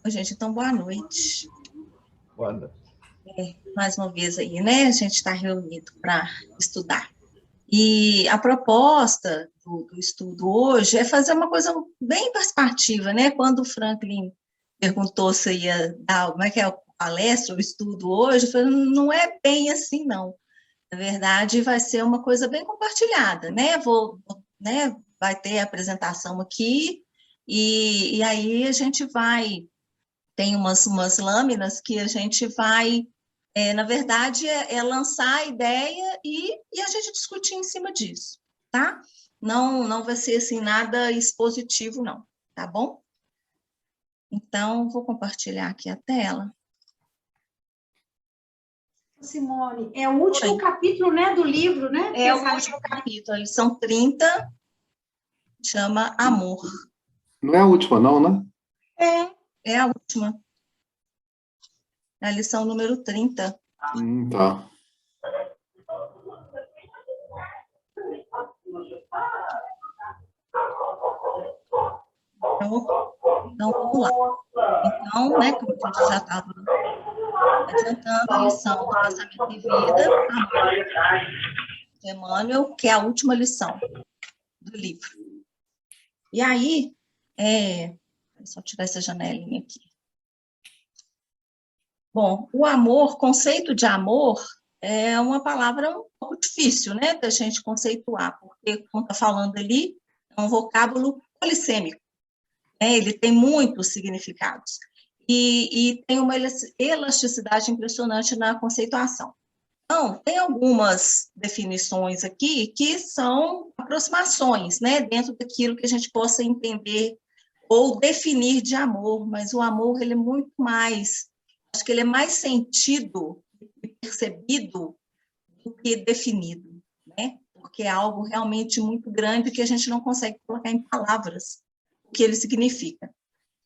Oi, gente, então boa noite. Boa noite. Mais uma vez aí, né? A gente está reunido para estudar. E a proposta do estudo hoje é fazer uma coisa bem participativa, né? Quando o Franklin perguntou se ia dar, como é que é a palestra, o estudo hoje, eu falei, não é bem assim, não. Na verdade, vai ser uma coisa bem compartilhada, né? Né? Vai ter a apresentação aqui, e aí a gente vai, tem umas lâminas que a gente vai, na verdade, lançar a ideia e a gente discutir em cima disso, tá? Não vai ser assim nada expositivo, não, tá bom? Então, vou compartilhar aqui a tela. Simone, é o último capítulo, né, do livro, né? É o último capítulo, eles são 30, chama Amor. Não é a última, não, né? É a última. É a lição número 30. Tá. Então, vamos lá. Então, né, como a gente já estava adiantando, a lição do Pensamento e Vida, de Emmanuel, que é a última lição do livro. E aí, só tirar essa janelinha aqui. Bom, o amor, conceito de amor, é uma palavra um pouco difícil, né, da gente conceituar, porque, como está falando ali, é um vocábulo polissêmico, né, ele tem muitos significados, e tem uma elasticidade impressionante na conceituação. Então, tem algumas definições aqui que são aproximações, né, dentro daquilo que a gente possa entender ou definir de amor, mas o amor, ele é muito mais, acho que ele é mais sentido e percebido do que definido, né, porque é algo realmente muito grande que a gente não consegue colocar em palavras o que ele significa.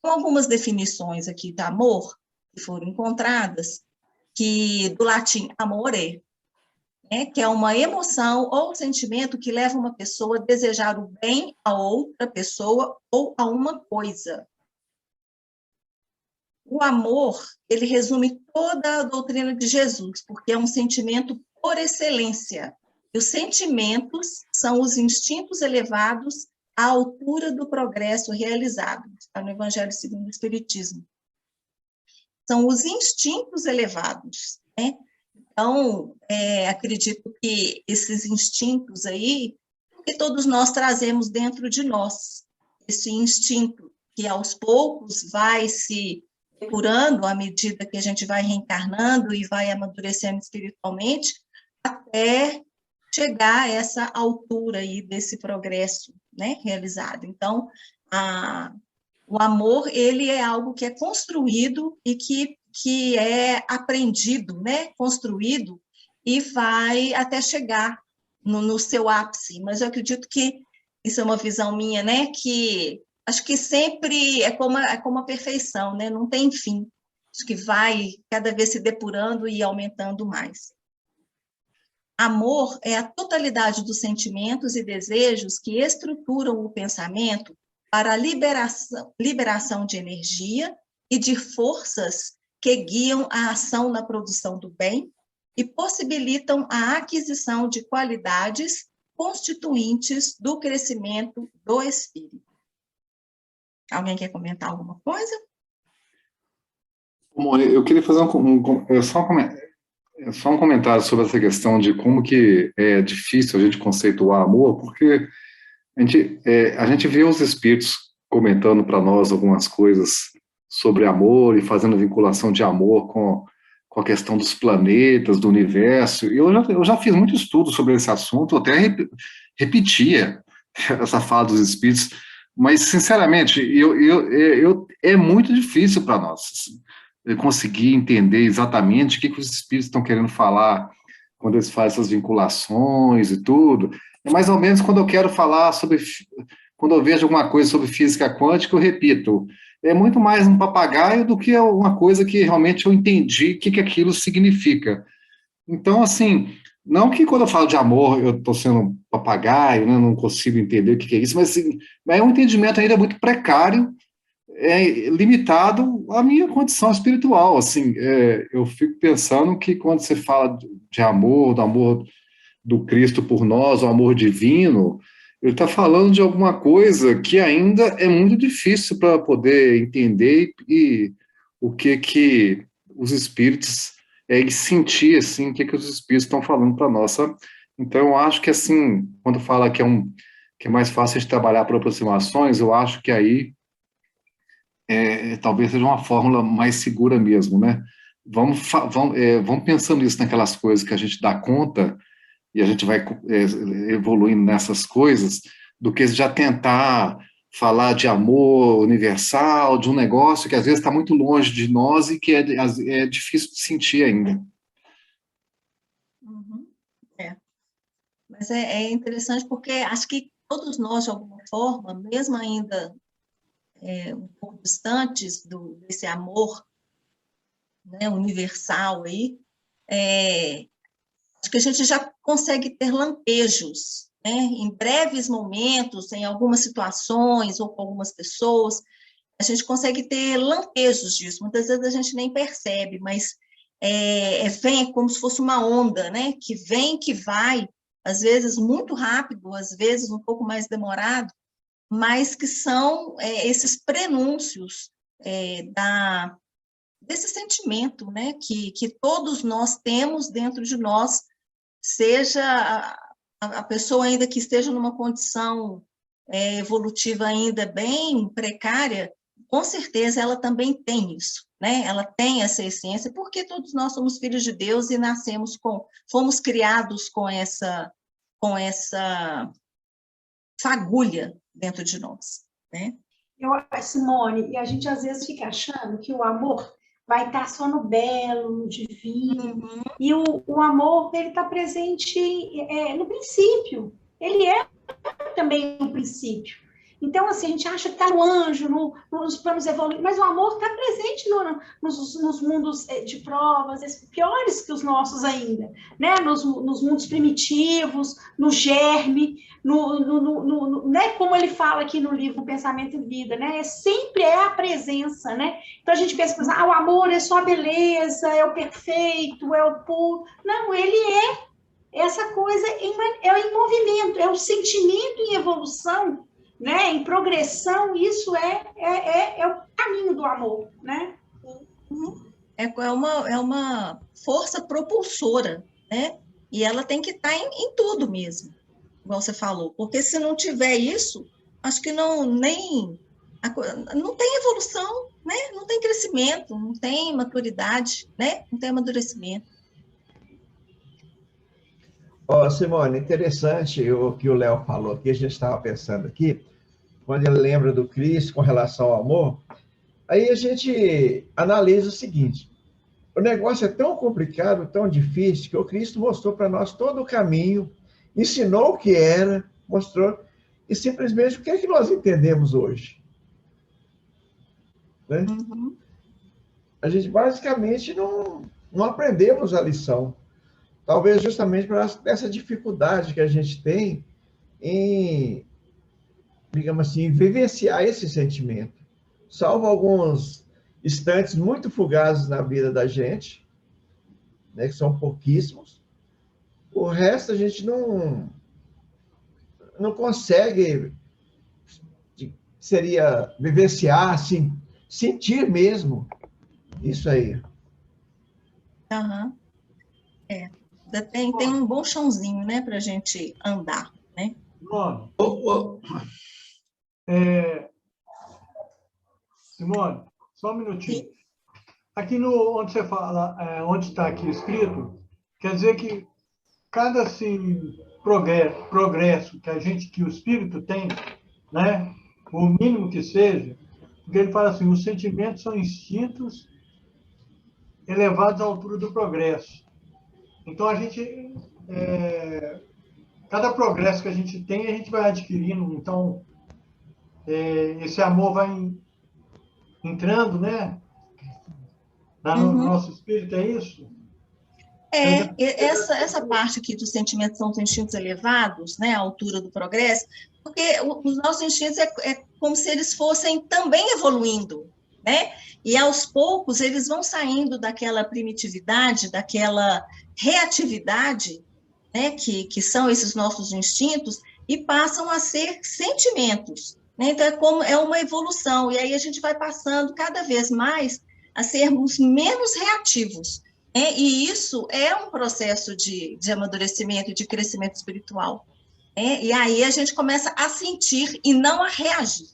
Com algumas definições aqui de amor que foram encontradas, que do latim amore, né, que é uma emoção ou sentimento que leva uma pessoa a desejar o bem a outra pessoa ou a uma coisa. O amor, ele resume toda a doutrina de Jesus, porque é um sentimento por excelência. E os sentimentos são os instintos elevados à altura do progresso realizado, está no Evangelho segundo o Espiritismo. São os instintos elevados, né? Então, acredito que esses instintos aí, que todos nós trazemos dentro de nós, esse instinto que aos poucos vai se depurando à medida que a gente vai reencarnando e vai amadurecendo espiritualmente, até chegar a essa altura aí desse progresso, né, realizado. Então, o amor, ele é algo que é construído e que é aprendido, né, construído, e vai até chegar no seu ápice. Mas eu acredito que isso é uma visão minha, né, que acho que sempre é como a perfeição, né, não tem fim. Acho que vai cada vez se depurando e aumentando mais. Amor é a totalidade dos sentimentos e desejos que estruturam o pensamento para a liberação de energia e de forças que guiam a ação na produção do bem e possibilitam a aquisição de qualidades constituintes do crescimento do espírito. Alguém quer comentar alguma coisa? Bom, eu queria fazer só um comentário sobre essa questão de como que é difícil a gente conceituar amor, porque a gente vê os espíritos comentando para nós algumas coisas sobre amor e fazendo vinculação de amor com a questão dos planetas, do universo. E eu já fiz muito estudo sobre esse assunto, eu até repetia essa fala dos espíritos, mas, sinceramente, é muito difícil para nós conseguir entender exatamente o que os espíritos estão querendo falar quando eles fazem essas vinculações e tudo. É mais ou menos quando eu quero falar quando eu vejo alguma coisa sobre física quântica, eu repito, é muito mais um papagaio do que uma coisa que realmente eu entendi o que aquilo significa. Então, assim, não que quando eu falo de amor eu estou sendo papagaio, né, não consigo entender o que é isso, mas assim, é um entendimento ainda muito precário é limitado à minha condição espiritual, assim, eu fico pensando que quando você fala de amor, do amor do Cristo por nós, o amor divino, ele está falando de alguma coisa que ainda é muito difícil para poder entender e o que os espíritos e sentir assim o que os espíritos estão falando para nós, sabe? Então eu acho que assim, quando fala que é mais fácil de trabalhar por aproximações, eu acho que aí talvez seja uma fórmula mais segura mesmo, né? Vamos pensando nisso naquelas coisas que a gente dá conta e a gente vai evoluindo nessas coisas, do que já tentar falar de amor universal, de um negócio que às vezes está muito longe de nós e que é difícil de sentir ainda. Uhum. Mas é interessante porque acho que todos nós, de alguma forma, mesmo ainda um pouco distantes desse amor, né, universal aí, acho que a gente já consegue ter lampejos, né, em breves momentos, em algumas situações ou com algumas pessoas, a gente consegue ter lampejos disso. Muitas vezes a gente nem percebe, mas vem como se fosse uma onda, né, que vem, que vai, às vezes muito rápido, às vezes um pouco mais demorado, mas que são esses prenúncios desse sentimento, né, que todos nós temos dentro de nós, seja a pessoa ainda que esteja numa condição evolutiva ainda bem precária, com certeza ela também tem isso, né? Ela tem essa essência, porque todos nós somos filhos de Deus e fomos criados com essa fagulha dentro de nós, né? Simone, e a gente às vezes fica achando que o amor vai estar só no belo, no divino, e o amor, ele está presente no princípio, ele é também no princípio. Então, assim, a gente acha que está no anjo, nos planos evoluídos, mas o amor está presente nos mundos de provas, piores que os nossos ainda, né? Nos mundos primitivos, no germe, né? Como ele fala aqui no livro Pensamento e Vida, né? Sempre é a presença, né? Então, a gente pensa, o amor é só a beleza, é o perfeito, é o puro. Não, ele é essa coisa em movimento, é o sentimento em evolução, né? Em progressão, isso é o caminho do amor, né? É uma força propulsora, né? E ela tem que estar em tudo mesmo, igual você falou, porque se não tiver isso, acho que não tem evolução, né? Não tem crescimento, não tem maturidade, né? Não tem amadurecimento. Simone, interessante o que o Léo falou aqui, a gente estava pensando aqui, quando ele lembra do Cristo com relação ao amor, aí a gente analisa o seguinte, o negócio é tão complicado, tão difícil, que o Cristo mostrou para nós todo o caminho, ensinou o que era, mostrou, e simplesmente o que é que nós entendemos hoje? Né? Uhum. A gente basicamente não aprendemos a lição. Talvez justamente por essa dificuldade que a gente tem em, digamos assim, vivenciar esse sentimento. Salvo alguns instantes muito fugazes na vida da gente, né, que são pouquíssimos, o resto a gente não consegue, seria vivenciar, assim, sentir mesmo isso aí. Uhum. Tem um bom chãozinho, né, para a gente andar, né? Simone, só um minutinho. Sim. Aqui onde você fala, onde está aqui escrito, quer dizer que cada assim, progresso que o espírito tem, né, o mínimo que seja, porque ele fala assim, os sentimentos são instintos elevados à altura do progresso. Então, a gente, cada progresso que a gente tem, a gente vai adquirindo. Então, esse amor vai entrando, né? No nosso espírito, é isso? Essa parte aqui dos sentimentos são instintos elevados, né, à altura do progresso, porque os nossos instintos é como se eles fossem também evoluindo, né? E aos poucos eles vão saindo daquela primitividade, daquela reatividade, né? Que são esses nossos instintos e passam a ser sentimentos, né? Então é uma evolução, e aí a gente vai passando cada vez mais a sermos menos reativos, né? E isso é um processo de amadurecimento e de crescimento espiritual. E aí a gente começa a sentir e não a reagir,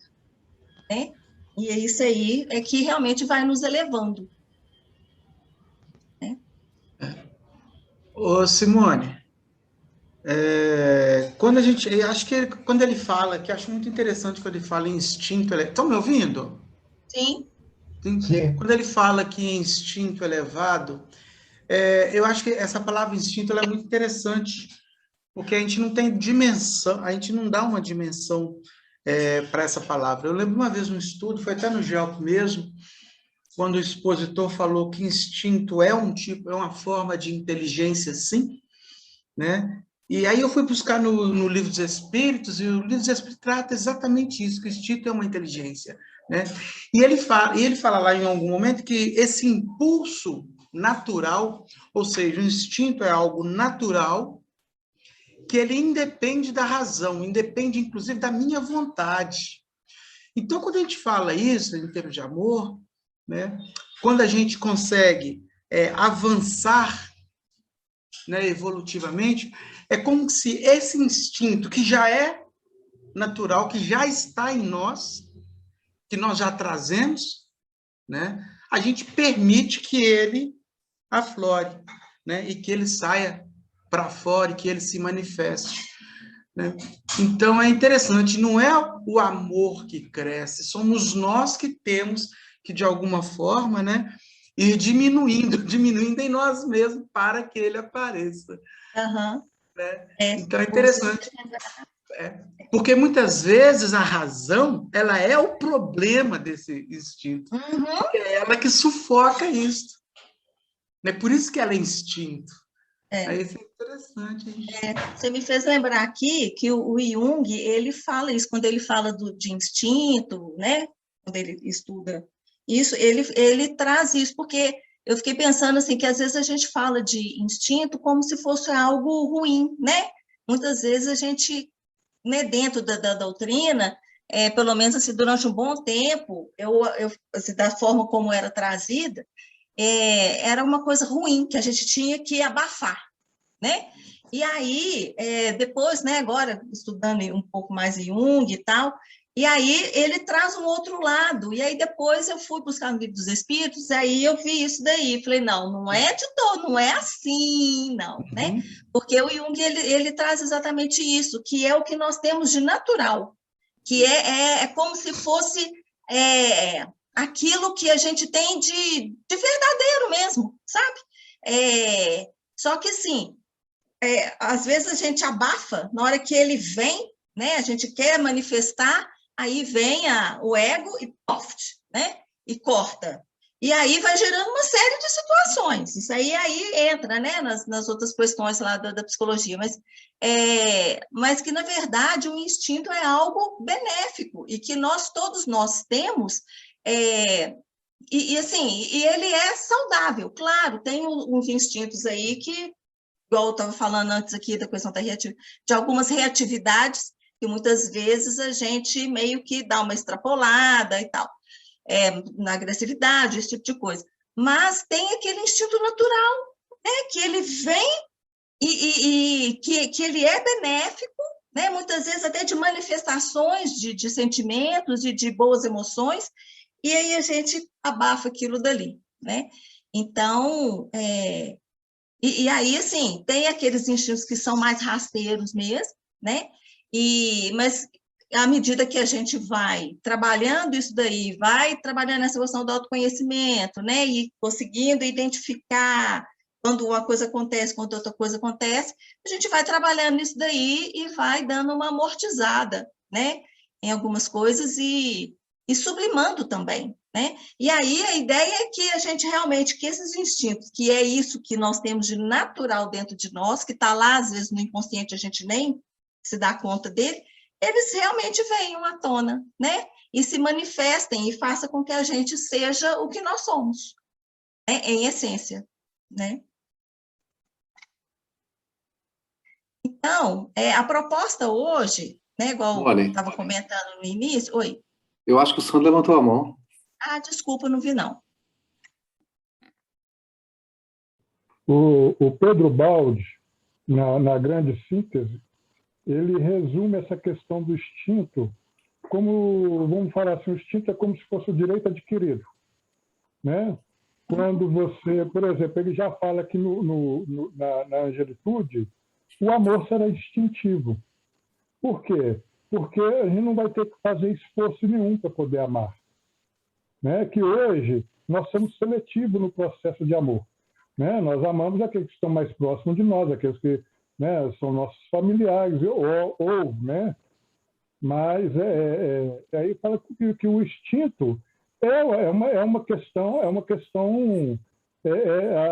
né? E é isso aí é que realmente vai nos elevando. Né? Ô, Simone, quando a gente, acho que quando ele fala, que acho muito interessante quando ele fala em instinto, estão me ouvindo? Sim. Sim. Quando ele fala que instinto elevado, eu acho que essa palavra instinto ela é muito interessante, porque a gente não tem dimensão, a gente não dá uma dimensão para essa palavra. Eu lembro uma vez um estudo, foi até no GELP mesmo, quando o expositor falou que instinto é uma forma de inteligência, sim, né? E aí eu fui buscar no Livro dos Espíritos, e o Livro dos Espíritos trata exatamente isso, que o instinto é uma inteligência, né? E ele fala lá em algum momento que esse impulso natural, ou seja, o instinto é algo natural, que ele independe da razão, independe, inclusive, da minha vontade. Então, quando a gente fala isso, em termos de amor, né, quando a gente consegue avançar, né, evolutivamente, é como se esse instinto, que já é natural, que já está em nós, que nós já trazemos, né, a gente permite que ele aflore, né, e que ele saia para fora, e que ele se manifeste, né? Então é interessante, não é o amor que cresce, somos nós que temos que, de alguma forma, né, ir diminuindo em nós mesmos para que ele apareça. Uhum. Né? Então é interessante, porque muitas vezes a razão ela é o problema desse instinto, é ela que sufoca isso. É por isso que ela é instinto. Isso é interessante. Você me fez lembrar aqui que o Jung, ele fala isso, quando ele fala de instinto, né? Quando ele estuda isso, ele traz isso, porque eu fiquei pensando assim, que às vezes a gente fala de instinto como se fosse algo ruim, né? Muitas vezes a gente, né, dentro da doutrina, pelo menos assim, durante um bom tempo, assim, da forma como era trazida, era uma coisa ruim, que a gente tinha que abafar, né? E aí, depois, né, agora estudando um pouco mais Jung e tal, e aí ele traz um outro lado, e aí depois eu fui buscar no Livro dos Espíritos, aí eu vi isso daí, falei, não é de todo, não é assim, não, né? Porque o Jung, ele traz exatamente isso, que é o que nós temos de natural, que é como se fosse aquilo que a gente tem de verdadeiro mesmo, sabe? Só que, assim, às vezes a gente abafa, na hora que ele vem, né, a gente quer manifestar, aí vem o ego e poft, né, e corta. E aí vai gerando uma série de situações. Isso aí entra, né, nas outras questões lá da psicologia, mas que, na verdade, o instinto é algo benéfico e que todos nós temos, assim, e ele é saudável. Claro, tem uns instintos aí que, igual eu estava falando antes aqui da questão de algumas reatividades, que muitas vezes a gente meio que dá uma extrapolada e tal, na agressividade, esse tipo de coisa. Mas tem aquele instinto natural, né, que ele vem e que ele é benéfico, né, muitas vezes até de manifestações de sentimentos e de boas emoções, e aí a gente abafa aquilo dali, né? Então, e aí, assim, tem aqueles instintos que são mais rasteiros mesmo, né? Mas à medida que a gente vai trabalhando isso daí, vai trabalhando essa questão do autoconhecimento, né? E conseguindo identificar quando uma coisa acontece, quando outra coisa acontece, a gente vai trabalhando isso daí e vai dando uma amortizada, né? Em algumas coisas e sublimando também, né? E aí a ideia é que a gente realmente, que esses instintos, que é isso que nós temos de natural dentro de nós, que está lá, às vezes, no inconsciente, a gente nem se dá conta dele, eles realmente venham à tona, né? E se manifestem e façam com que a gente seja o que nós somos, né? Em essência, né? Então, a proposta hoje, né, igual eu Olha, estava comentando no início. Oi. eu acho que o Sandro levantou a mão. Ah, desculpa, não vi, não. O Pedro Baldi, na grande síntese, ele resume essa questão do instinto como, vamos falar assim, o instinto é como se fosse o direito adquirido, né? Quando você, por exemplo, ele já fala que na angelitude, o amor será instintivo. Por quê? Porque a gente não vai ter que fazer esforço nenhum para poder amar, né? Que hoje nós somos seletivos no processo de amor, né? Nós amamos aqueles que estão mais próximos de nós, aqueles que, né, são nossos familiares, ou né? Mas aí fala que o instinto é uma questão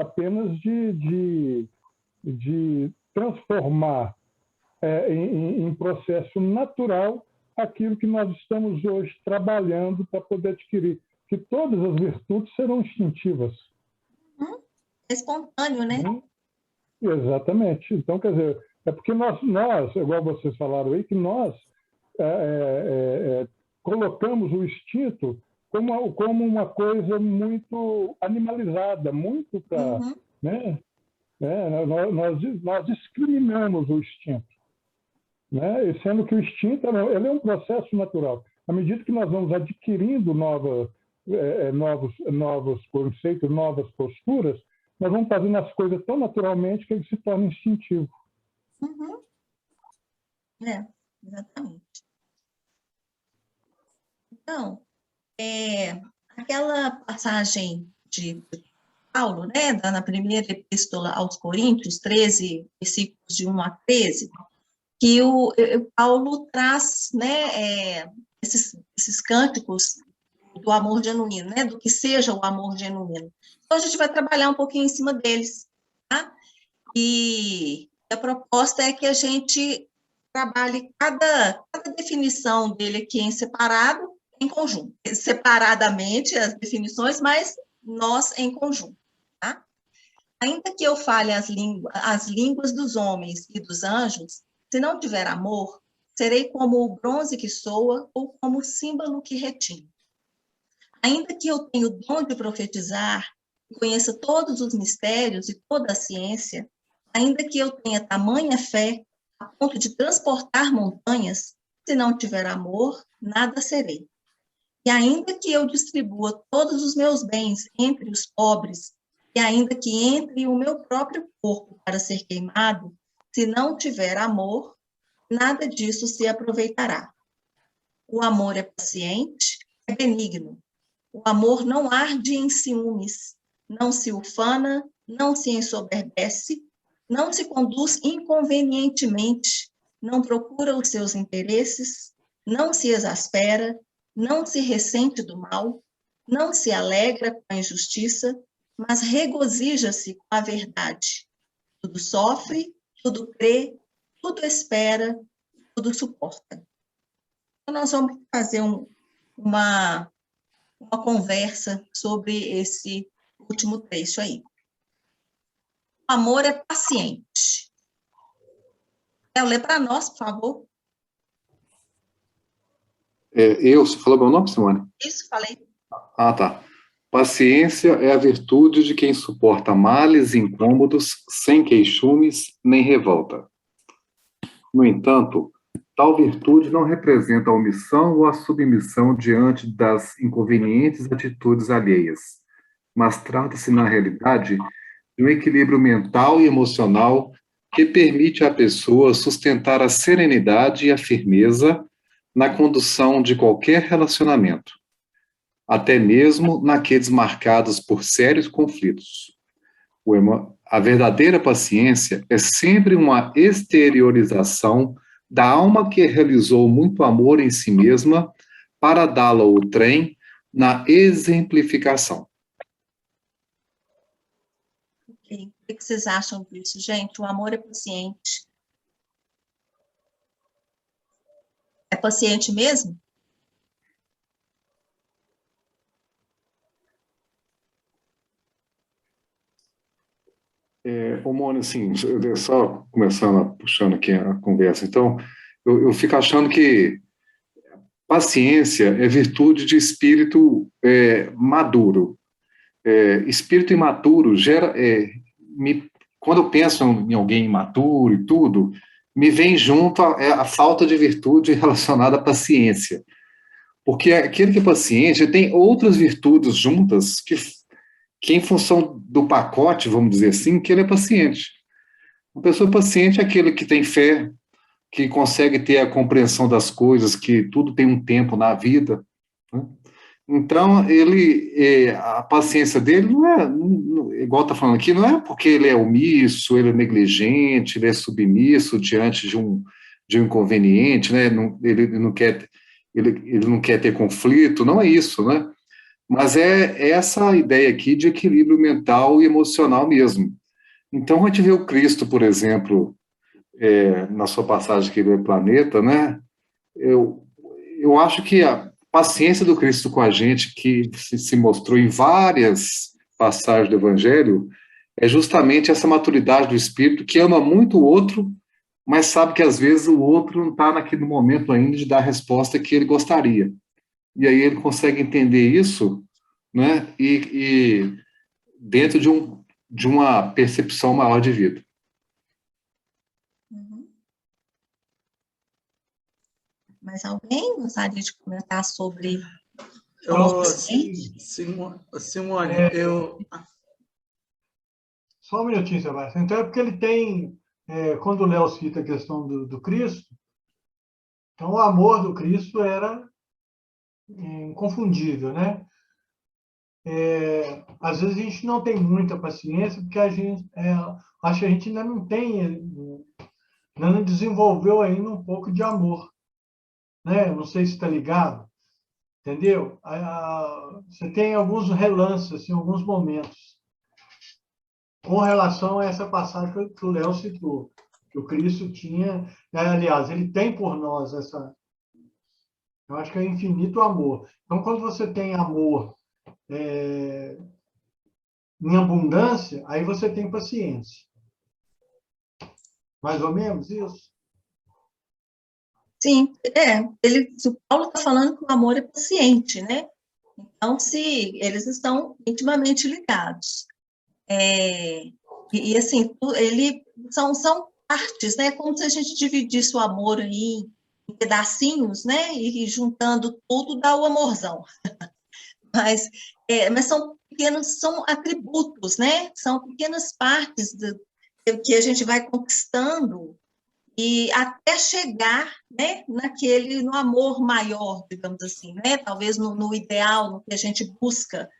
apenas de transformar em processo natural aquilo que nós estamos hoje trabalhando para poder adquirir, que todas as virtudes serão instintivas. É espontâneo, né? Exatamente. Então, quer dizer, é porque nós igual vocês falaram aí, que nós colocamos o instinto como uma coisa muito animalizada, muito para... né? Nós discriminamos o instinto, né? Sendo que o instinto ele é um processo natural. À medida que nós vamos adquirindo novos conceitos, novas posturas, nós vamos fazendo as coisas tão naturalmente que ele se torna instintivo. Exatamente. Então, aquela passagem de Paulo, né, na primeira epístola aos Coríntios, 13, versículos de 1 a 13, que o Paulo traz, né, esses cânticos do amor genuíno, né, do que seja o amor genuíno. Então, a gente vai trabalhar um pouquinho em cima deles, tá? E a proposta é que a gente trabalhe cada definição dele aqui em separado, em conjunto. Separadamente as definições, mas nós em conjunto, tá? Ainda que eu fale as línguas dos homens e dos anjos, se não tiver amor, serei como o bronze que soa ou como o símbolo que retine. Ainda que eu tenha o dom de profetizar, conheça todos os mistérios e toda a ciência, ainda que eu tenha tamanha fé a ponto de transportar montanhas, se não tiver amor, nada serei. E ainda que eu distribua todos os meus bens entre os pobres, e ainda que entre o meu próprio corpo para ser queimado, se não tiver amor, nada disso se aproveitará. O amor é paciente, é benigno. O amor não arde em ciúmes, não se ufana, não se ensoberbece, não se conduz inconvenientemente, não procura os seus interesses, não se exaspera, não se ressente do mal, não se alegra com a injustiça, mas regozija-se com a verdade. Tudo sofre, tudo crê, tudo espera, tudo suporta. Então, nós vamos fazer uma conversa sobre esse último trecho aí. O amor é paciente. Quer ler para nós, por favor? Você falou meu nome, Simone? Isso, falei. Ah, tá. Paciência é a virtude de quem suporta males incômodos, sem queixumes nem revolta. No entanto, tal virtude não representa a omissão ou a submissão diante das inconvenientes atitudes alheias, mas trata-se, na realidade, de um equilíbrio mental e emocional que permite à pessoa sustentar a serenidade e a firmeza na condução de qualquer relacionamento, até mesmo naqueles marcados por sérios conflitos. A verdadeira paciência é sempre uma exteriorização da alma que realizou muito amor em si mesma para dá-la ao trem na exemplificação. Okay. O que vocês acham disso, gente? O amor é paciente. É paciente mesmo? Ô, Mônica, assim, só começando, puxando aqui a conversa, então, eu fico achando que paciência é virtude de espírito maduro. Espírito imaturo gera, quando eu penso em alguém imaturo e tudo, me vem junto a falta de virtude relacionada à paciência. Porque aquele que é paciente tem outras virtudes juntas que em função do pacote, vamos dizer assim, que ele é paciente. Uma pessoa paciente é aquele que tem fé, que consegue ter a compreensão das coisas, que tudo tem um tempo na vida, né? Então, a paciência dele não é, igual está falando aqui, não é porque ele é omisso, ele é negligente, ele é submisso diante de um inconveniente, né? Ele não quer ter conflito, não é isso, né? Mas é essa ideia aqui de equilíbrio mental e emocional mesmo. Então, a gente vê o Cristo, por exemplo, na sua passagem aqui do planeta, né? Eu acho que a paciência do Cristo com a gente, que se mostrou em várias passagens do Evangelho, é justamente essa maturidade do Espírito que ama muito o outro, mas sabe que às vezes o outro não está naquele momento ainda de dar a resposta que ele gostaria. E aí ele consegue entender isso, né? E dentro de uma percepção maior de vida. Mais alguém gostaria de comentar sobre Simone, Só um minutinho, Sebastião. Então é porque ele tem, quando o Léo cita a questão do Cristo, então o amor do Cristo era inconfundível, né? Às vezes a gente não tem muita paciência, porque acho que a gente ainda não desenvolveu ainda um pouco de amor, né? Não sei se está ligado, entendeu? Você tem alguns relances, assim, alguns momentos, com relação a essa passagem que o Léo citou, que o Cristo tinha, aliás, ele tem por nós eu acho que é infinito amor. Então, quando você tem amor em abundância, aí você tem paciência. Mais ou menos isso? Sim, o Paulo está falando que o amor é paciente, né? Então, se eles estão intimamente ligados. E assim, são partes, né? Como se a gente dividisse o amor aí em pedacinhos, né? E juntando tudo dá o amorzão. Mas são pequenos, são atributos, né? São pequenas partes que a gente vai conquistando e até chegar, né, no amor maior, digamos assim, né? Talvez no ideal, no que a gente busca.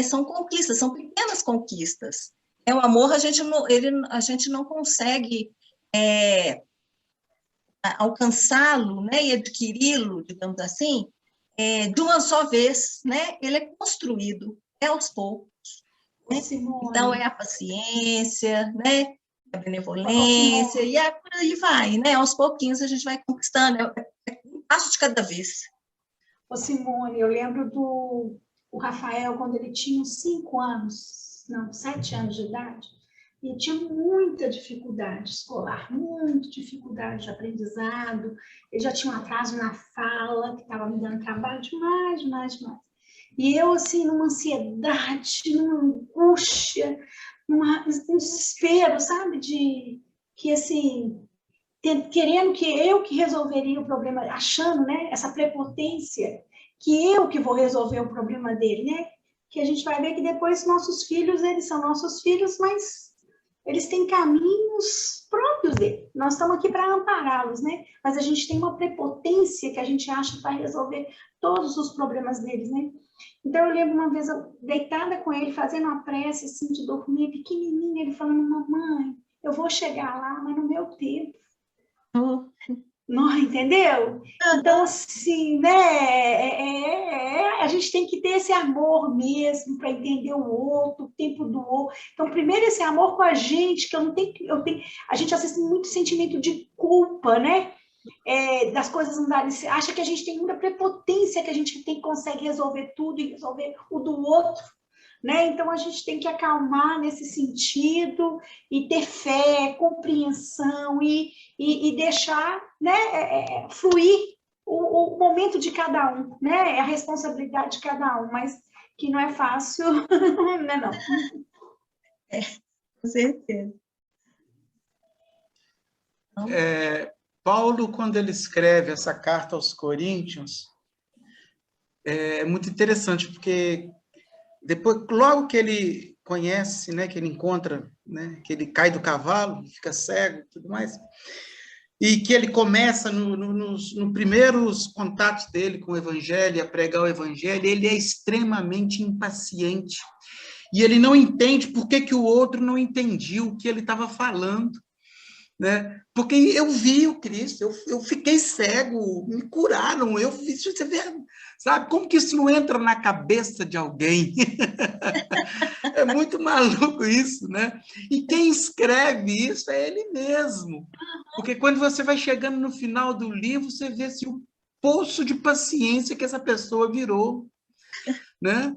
São conquistas, são pequenas conquistas. O amor, a gente não consegue alcançá-lo, né, e adquiri-lo, digamos assim, de uma só vez, né? Ele é construído aos poucos. Né? Então, a paciência, né? A benevolência, por aí vai, né? Aos pouquinhos a gente vai conquistando, um passo de cada vez. Ô Simone, eu lembro do Rafael, quando ele tinha 7 anos de idade, e tinha muita dificuldade escolar, muita dificuldade de aprendizado, ele já tinha um atraso na fala, que estava me dando trabalho demais. E eu, assim, numa ansiedade, numa angústia, um desespero, sabe? Querendo que eu que resolveria o problema, achando, né? Essa prepotência, que eu que vou resolver o problema dele, né? Que a gente vai ver que depois nossos filhos, eles são nossos filhos, mas eles têm caminhos próprios dele. Nós estamos aqui para ampará-los, né? Mas a gente tem uma prepotência que a gente acha que vai resolver todos os problemas deles, né? Então, eu lembro uma vez, eu deitada com ele, fazendo uma prece, assim, de dormir, pequenininha, ele falando, mamãe, eu vou chegar lá, mas no meu tempo. Não, entendeu? Então, assim, né? A gente tem que ter esse amor mesmo para entender o outro, o tempo do outro. Então, primeiro esse amor com a gente, que a gente às vezes tem muito sentimento de culpa, né? das coisas não darem certo, acha que a gente tem muita prepotência, que a gente consegue resolver tudo e resolver o do outro, né? Então, a gente tem que acalmar nesse sentido e ter fé, compreensão e deixar, né, fluir o momento de cada um, né? A responsabilidade de cada um, mas que não é fácil, né, não. Com certeza. Paulo, quando ele escreve essa carta aos Coríntios, é muito interessante, porque depois, logo que ele conhece, né, que ele encontra, né, que ele cai do cavalo, fica cego e tudo mais, e que ele começa nos primeiros contatos dele com o Evangelho, a pregar o Evangelho, ele é extremamente impaciente. E ele não entende por que o outro não entendia o que ele estava falando, né? Porque eu vi o Cristo, eu fiquei cego, me curaram, eu fiz, sabe? Como que isso não entra na cabeça de alguém? É muito maluco isso, né? E quem escreve isso é ele mesmo. Porque quando você vai chegando no final do livro, você vê assim, o poço de paciência que essa pessoa virou, né?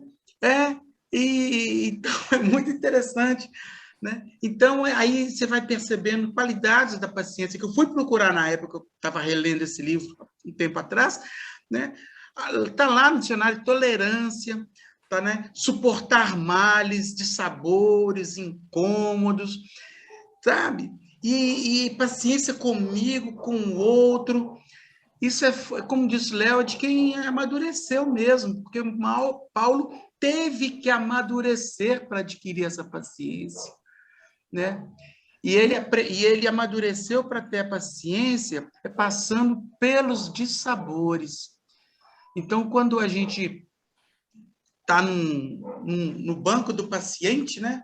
Então é muito interessante, né? Então, aí você vai percebendo qualidades da paciência, que eu fui procurar na época, eu estava relendo esse livro um tempo atrás, né? Está lá no dicionário tolerância, tá, né? Suportar males, dissabores, incômodos, sabe? E paciência comigo, com o outro. Isso é, como disse Léo, de quem amadureceu mesmo, porque Paulo teve que amadurecer para adquirir essa paciência, né? E ele amadureceu para ter a paciência passando pelos dissabores. Então, quando a gente está no banco do paciente, né?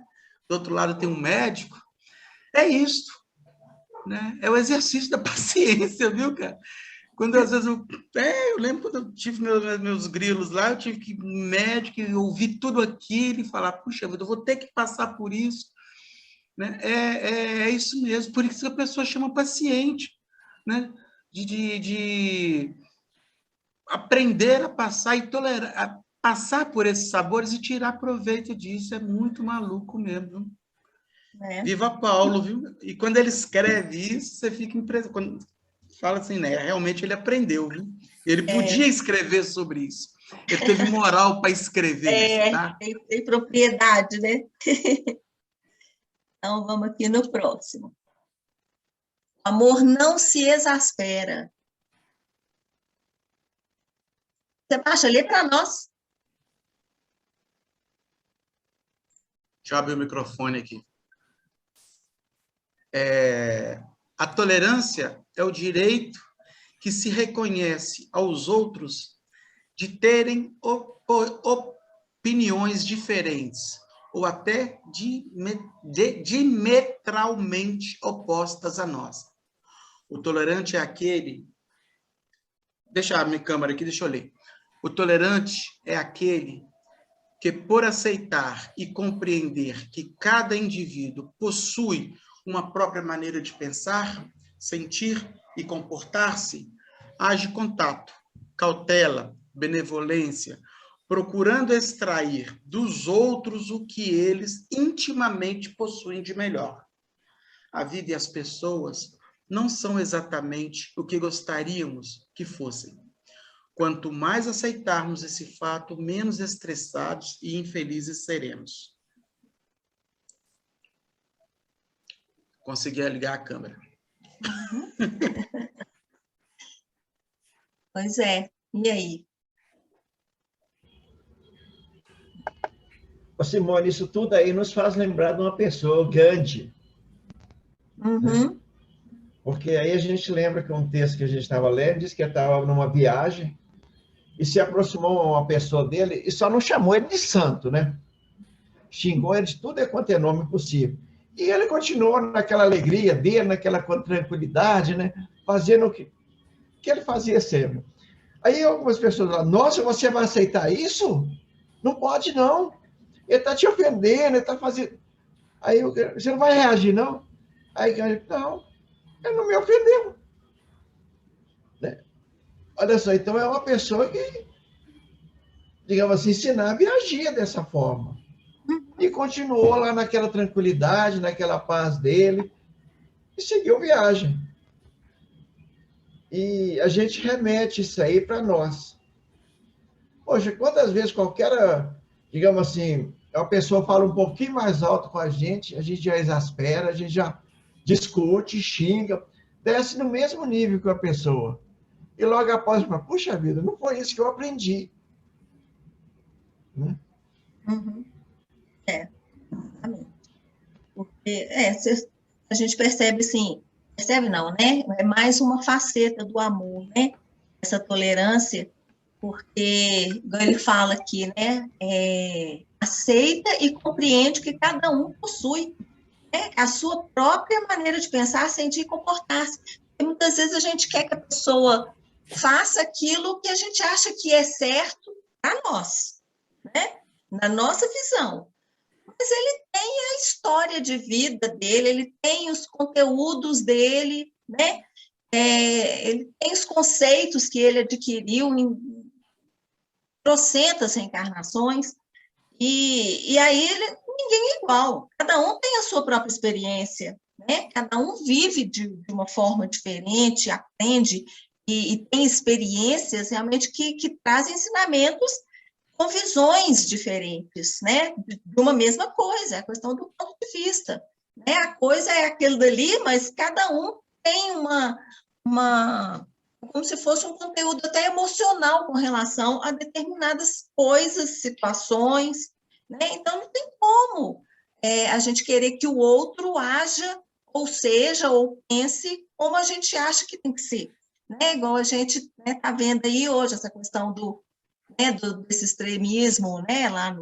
Do outro lado tem um médico, é isso, né? É o exercício da paciência, viu, cara? Quando às vezes eu lembro quando eu tive meus grilos lá, eu tive que ir no médico e ouvir tudo aquilo e falar, puxa vida, eu vou ter que passar por isso, né? É isso mesmo, por isso que a pessoa chama paciente, né? De aprender a passar e tolerar, a passar por esses sabores e tirar proveito disso, é muito maluco mesmo. Viva Paulo, viu? E quando ele escreve isso, você fica impressionado. Fala assim, né? Realmente ele aprendeu, viu? Ele podia escrever sobre isso. Ele teve moral para escrever isso, tá? Tem propriedade, né? Então, vamos aqui no próximo. O amor não se exaspera. Sebastião, lê para nós. Deixa eu abrir o microfone aqui. A tolerância é o direito que se reconhece aos outros de terem opiniões diferentes ou até diametralmente opostas a nós. O tolerante é aquele... Deixa a minha câmera aqui, deixa eu ler. O tolerante é aquele que, por aceitar e compreender que cada indivíduo possui uma própria maneira de pensar, sentir e comportar-se, age com tato, cautela, benevolência, procurando extrair dos outros o que eles intimamente possuem de melhor. A vida e as pessoas não são exatamente o que gostaríamos que fossem. Quanto mais aceitarmos esse fato, menos estressados e infelizes seremos. Consegui ligar a câmera. Pois é. E aí? Simone, isso tudo aí nos faz lembrar de uma pessoa, Gandhi. Uhum. Porque aí a gente lembra que um texto que a gente estava lendo diz que ele estava numa viagem e se aproximou uma pessoa dele e só não chamou ele de santo, né? Xingou ele de tudo quanto é nome possível. E ele continuou naquela alegria dele, naquela tranquilidade, né? Fazendo o que ele fazia sempre. Aí algumas pessoas falaram, nossa, você vai aceitar isso? Não pode, não. Ele está te ofendendo, ele está fazendo... Aí você não vai reagir, não? Aí ele não, ele não me ofendeu. Olha só, então é uma pessoa que, digamos assim, ensinava e agia dessa forma. E continuou lá naquela tranquilidade, naquela paz dele, e seguiu viagem. E a gente remete isso aí para nós. Poxa, quantas vezes qualquer, digamos assim, uma pessoa fala um pouquinho mais alto com a gente já exaspera, a gente já discute, xinga, desce no mesmo nível que a pessoa. E logo após, puxa vida, não foi isso que eu aprendi. Né? Uhum. Exatamente. Porque, a gente percebe, assim, percebe não, né? É mais uma faceta do amor, né? Essa tolerância, porque, igual ele fala aqui, né? Aceita e compreende que cada um possui, né? A sua própria maneira de pensar, sentir e comportar-se. E muitas vezes a gente quer que a pessoa faça aquilo que a gente acha que é certo para nós, né? Na nossa visão. Mas ele tem a história de vida dele, ele tem os conteúdos dele, né? Ele tem os conceitos que ele adquiriu em trocentas reencarnações, e aí ninguém é igual, cada um tem a sua própria experiência, né? Cada um vive de uma forma diferente, aprende e tem experiências realmente que trazem ensinamentos com visões diferentes, né? De uma mesma coisa, é a questão do ponto de vista. Né? A coisa é aquilo dali, mas cada um tem como se fosse um conteúdo até emocional com relação a determinadas coisas, situações, né? Então não tem como a gente querer que o outro haja, ou seja, ou pense como a gente acha que tem que ser. Né? Igual a gente está vendo aí hoje, essa questão desse extremismo, né, lá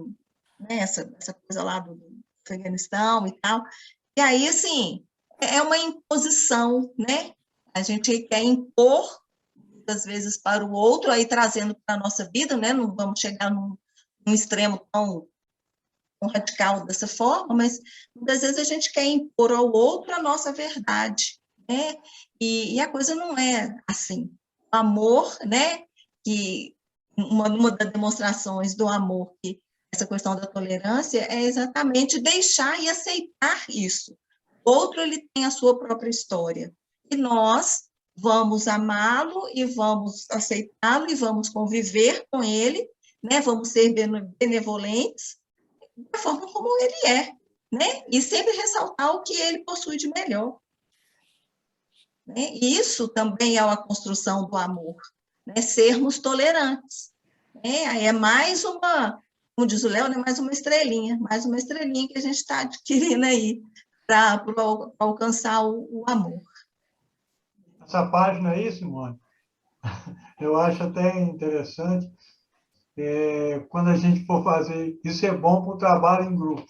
essa coisa lá do Afeganistão e tal. E aí, assim, é uma imposição, né? A gente quer impor, muitas vezes, para o outro, aí trazendo para a nossa vida, né? Não vamos chegar num extremo tão radical dessa forma, mas muitas vezes a gente quer impor ao outro a nossa verdade, né? E a coisa não é assim. O amor, né? Que uma das demonstrações do amor, que essa questão da tolerância, é exatamente deixar e aceitar isso. O outro, ele tem a sua própria história. E nós vamos amá-lo e vamos aceitá-lo e vamos conviver com ele, né? Vamos ser benevolentes da forma como ele é, né? E sempre ressaltar o que ele possui de melhor. Né? Isso também é uma construção do amor, né? Sermos tolerantes. Né? Aí é mais como diz o Léo, né? Mais uma estrelinha que a gente está adquirindo aí para alcançar o amor. Essa página aí, Simone, eu acho até interessante, quando a gente for fazer, isso é bom para o trabalho em grupo.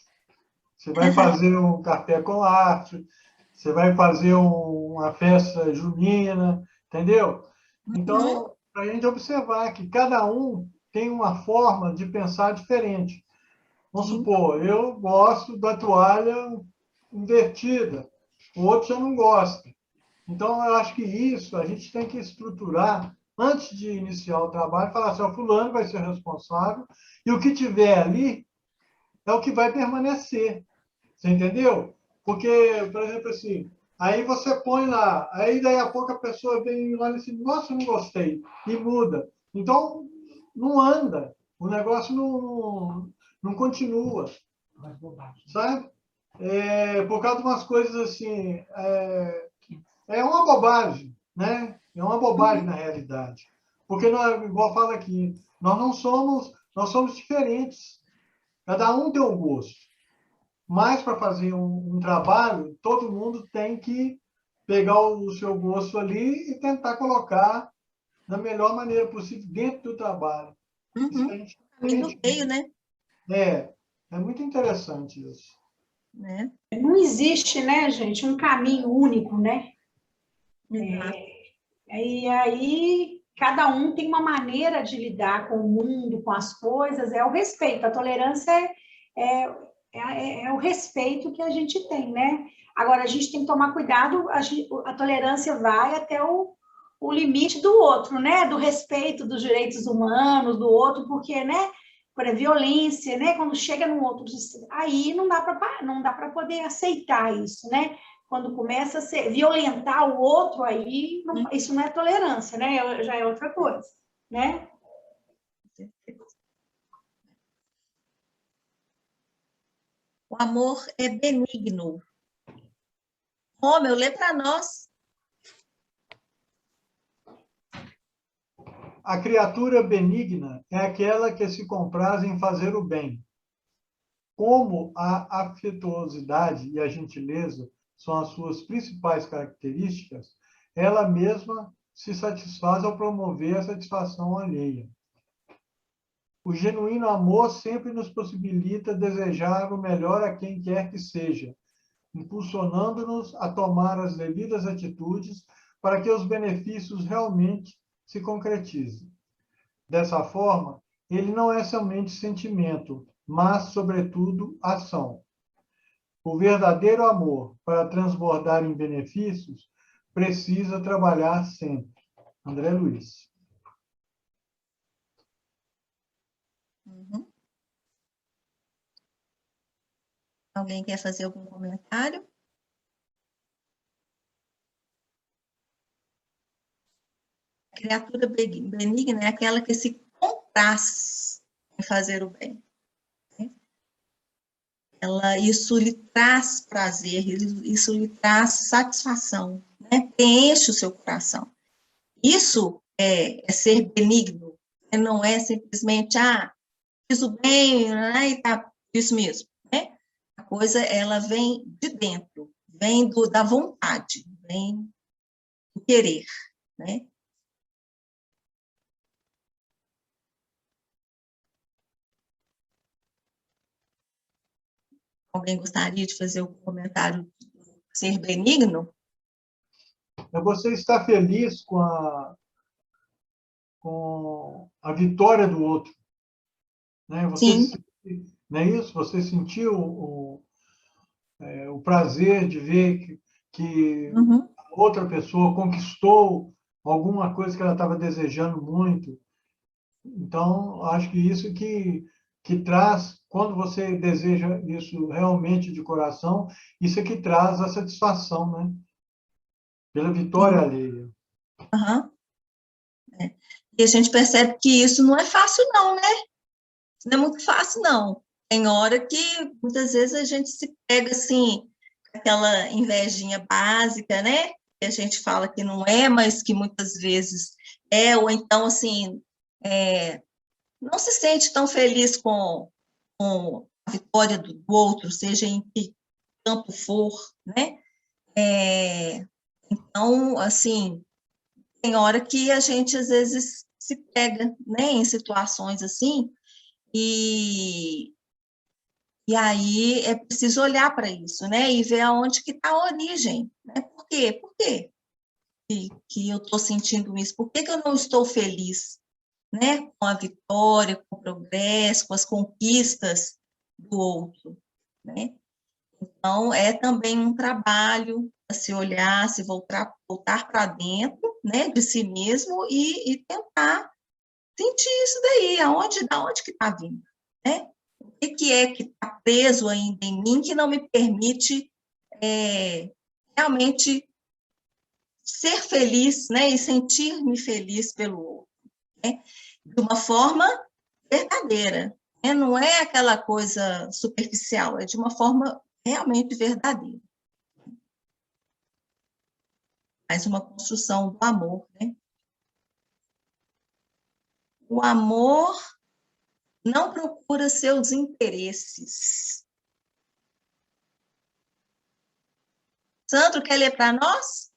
Você vai fazer um café com arte, você vai fazer uma festa junina, entendeu? Então, para a gente observar que cada um tem uma forma de pensar diferente. Vamos supor, eu gosto da toalha invertida, o outro já não gosta. Então, eu acho que isso a gente tem que estruturar antes de iniciar o trabalho, falar assim, o fulano vai ser responsável e o que tiver ali é o que vai permanecer. Você entendeu? Porque, por exemplo, assim, aí você põe lá, aí daí a pouco a pessoa vem lá e diz, nossa, não gostei, e muda. Então, não anda, o negócio não continua, sabe? Por causa de umas coisas assim, é uma bobagem, né? É uma bobagem na realidade. Porque, nós, igual fala aqui, nós somos diferentes. Cada um tem um gosto. Mas para fazer um trabalho, todo mundo tem que pegar o seu gosto ali e tentar colocar da melhor maneira possível dentro do trabalho. Isso que a gente Caminho do meio, né? É muito interessante isso. Não existe, né, gente, um caminho único, né? E aí, cada um tem uma maneira de lidar com o mundo, com as coisas, é o respeito. A tolerância é o respeito que a gente tem, né? Agora, a gente tem que tomar cuidado, a tolerância vai até o o limite do outro, né? Do respeito dos direitos humanos do outro, porque, né? Por a violência, né? Quando chega num outro, aí não dá para poder aceitar isso, né? Quando começa a violentar o outro, aí isso não é tolerância, né? Já é outra coisa, né? O amor é benigno. Romeu, lê para nós. A criatura benigna é aquela que se compraz em fazer o bem. Como a afetuosidade e a gentileza são as suas principais características, ela mesma se satisfaz ao promover a satisfação alheia. O genuíno amor sempre nos possibilita desejar o melhor a quem quer que seja, impulsionando-nos a tomar as devidas atitudes para que os benefícios realmente se concretizem. Dessa forma, ele não é somente sentimento, mas, sobretudo, ação. O verdadeiro amor, para transbordar em benefícios, precisa trabalhar sempre. André Luiz. Uhum. Alguém quer fazer algum comentário? A criatura benigna é aquela que se compraz em fazer o bem. Isso lhe traz prazer, isso lhe traz satisfação, né? Preenche o seu coração. Isso é ser benigno, né? Não é simplesmente, fiz o bem, né? E tá isso mesmo, né? A coisa, ela vem de dentro, vem da vontade, vem do querer, né? Alguém gostaria de fazer algum comentário de ser benigno? Você está feliz com a vitória do outro, né? Sim. Não é isso? Você sentiu o prazer de ver que Uhum. a outra pessoa conquistou alguma coisa que ela estava desejando muito. Então, acho que isso que traz, quando você deseja isso realmente de coração, isso é que traz a satisfação, né? Pela vitória alheia. Uhum. É. E a gente percebe que isso não é fácil, não, né? Isso não é muito fácil, não. Tem hora que, muitas vezes, a gente se pega, assim, aquela invejinha básica, né? Que a gente fala que não é, mas que muitas vezes é, ou então, assim, não se sente tão feliz com a vitória do outro, seja em que campo for, né? Então, assim, tem hora que a gente, às vezes, se pega, né, em situações assim, e aí é preciso olhar para isso, né, e ver aonde que está a origem, né, por quê? Por quê que eu estou sentindo isso? Por que eu não estou feliz, né, com a vitória, com o progresso, com as conquistas do outro, né? Então, é também um trabalho a se olhar, se voltar para dentro, né, de si mesmo e tentar sentir isso daí, da onde que está vindo, né? O que é que está preso ainda em mim que não me permite realmente ser feliz, né, e sentir-me feliz pelo outro, né? De uma forma verdadeira, né? Não é aquela coisa superficial, é de uma forma realmente verdadeira. Mais uma construção do amor, né? O amor não procura seus interesses. Sandro, quer ler para nós?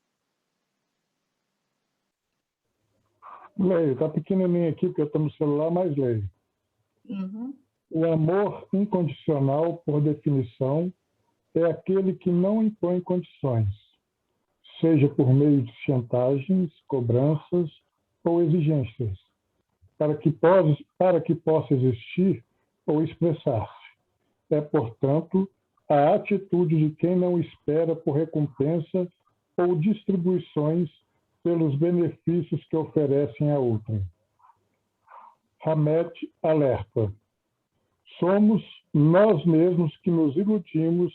Leio, está pequenininho aqui, porque eu estou no celular, mas leio. Uhum. O amor incondicional, por definição, é aquele que não impõe condições, seja por meio de chantagens, cobranças ou exigências, para que possa existir ou expressar-se. É, portanto, a atitude de quem não espera por recompensa ou distribuições pelos benefícios que oferecem a outrem. Hamed alerta. Somos nós mesmos que nos iludimos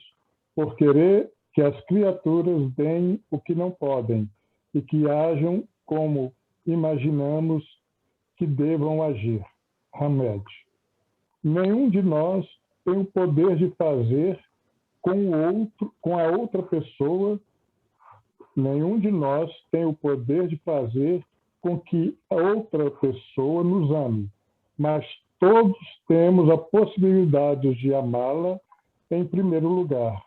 por querer que as criaturas deem o que não podem e que ajam como imaginamos que devam agir. Hamed. Nenhum de nós tem o poder de fazer com a outra pessoa, nenhum de nós tem o poder de fazer com que a outra pessoa nos ame, mas todos temos a possibilidade de amá-la em primeiro lugar,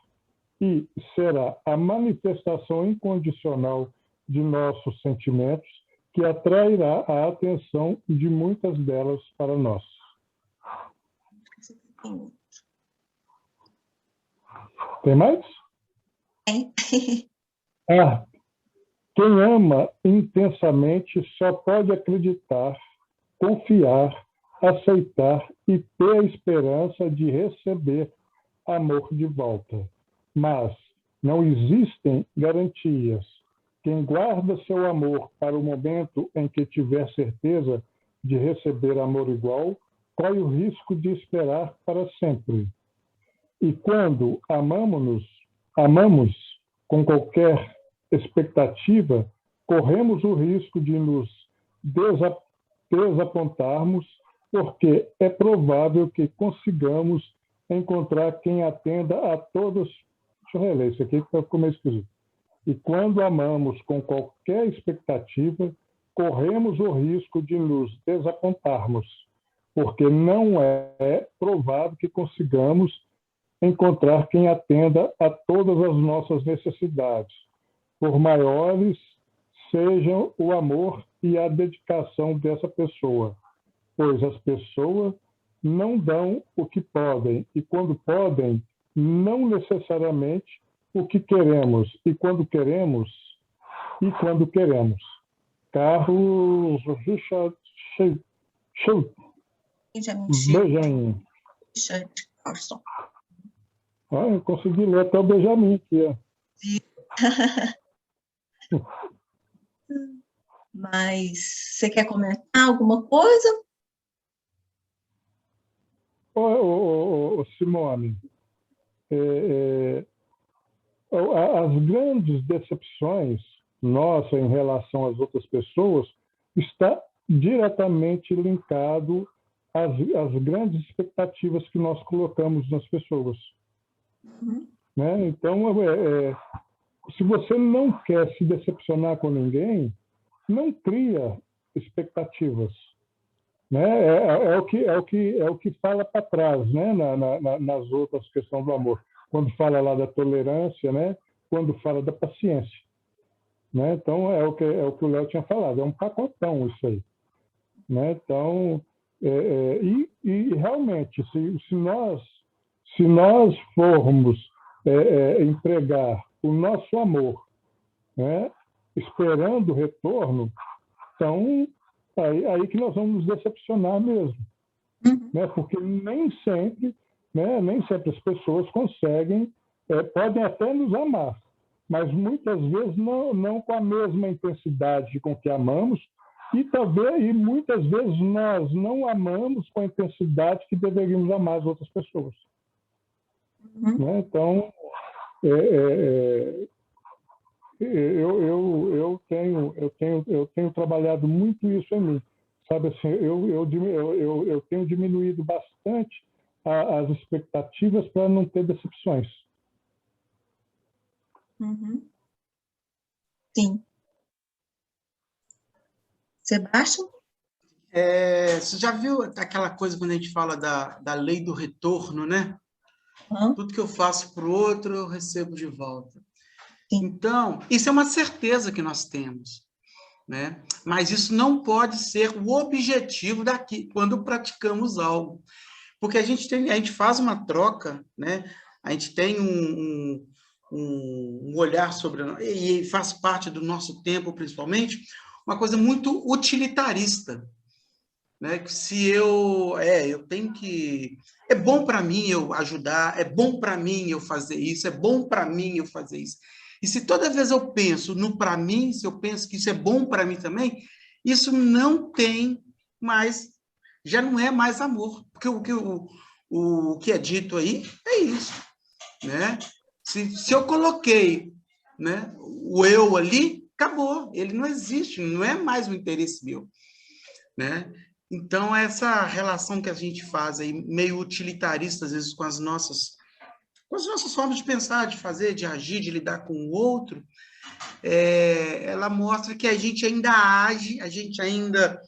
e será a manifestação incondicional de nossos sentimentos que atrairá a atenção de muitas delas para nós. Tem mais? Tem. Quem ama intensamente só pode acreditar, confiar, aceitar e ter a esperança de receber amor de volta. Mas não existem garantias. Quem guarda seu amor para o momento em que tiver certeza de receber amor igual, corre o risco de esperar para sempre. E quando amamos com qualquer expectativa, corremos o risco de nos desapontarmos, porque é provável que consigamos encontrar quem atenda a todas. Deixa eu reler isso aqui, que ficou meio esquisito. E quando amamos com qualquer expectativa, corremos o risco de nos desapontarmos, porque não é provável que consigamos encontrar quem atenda a todas as nossas necessidades, por maiores sejam o amor e a dedicação dessa pessoa, pois as pessoas não dão o que podem, e quando podem, não necessariamente o que queremos, e quando queremos. Carlos Richard Benjamin. Richard Carlson. Eu consegui ler até o Benjamin aqui. Mas você quer comentar alguma coisa? Simone, as grandes decepções nossas em relação às outras pessoas está diretamente linkado às grandes expectativas que nós colocamos nas pessoas. Né? Então, se você não quer se decepcionar com ninguém, não cria expectativas. Né? É o que fala para trás, né? Nas outras questões do amor. Quando fala lá da tolerância, né? Quando fala da paciência. Né? Então, é o que o Léo tinha falado, é um pacotão isso aí. Né? Então, realmente, se nós formos empregar o nosso amor, né? Esperando o retorno, então aí que nós vamos nos decepcionar mesmo. Né? Porque nem sempre as pessoas conseguem, podem até nos amar, mas muitas vezes não com a mesma intensidade com que amamos, e muitas vezes nós não amamos com a intensidade que deveríamos amar as outras pessoas. Né? Então, eu tenho trabalhado muito isso em mim, sabe assim, eu tenho diminuído bastante as expectativas para não ter decepções. Sim. Sebastião? Você já viu aquela coisa quando a gente fala da lei do retorno, né? Tudo que eu faço para o outro, eu recebo de volta. Sim. Então, isso é uma certeza que nós temos, né? Mas isso não pode ser o objetivo daqui, quando praticamos algo. Porque a gente faz uma troca, né? A gente tem um olhar sobre... E faz parte do nosso tempo, principalmente, uma coisa muito utilitarista. Né? Que se eu tenho que... É bom para mim eu ajudar, é bom para mim eu fazer isso, é bom para mim eu fazer isso. E se toda vez eu penso no para mim, se eu penso que isso é bom para mim também, isso não tem mais, já não é mais amor. Porque o que é dito aí é isso, né? Se eu coloquei, né, o eu ali, acabou, ele não existe, não é mais o interesse meu, né? Então, essa relação que a gente faz aí, meio utilitarista, às vezes, com as nossas formas de pensar, de fazer, de agir, de lidar com o outro, ela mostra que a gente ainda age, a gente ainda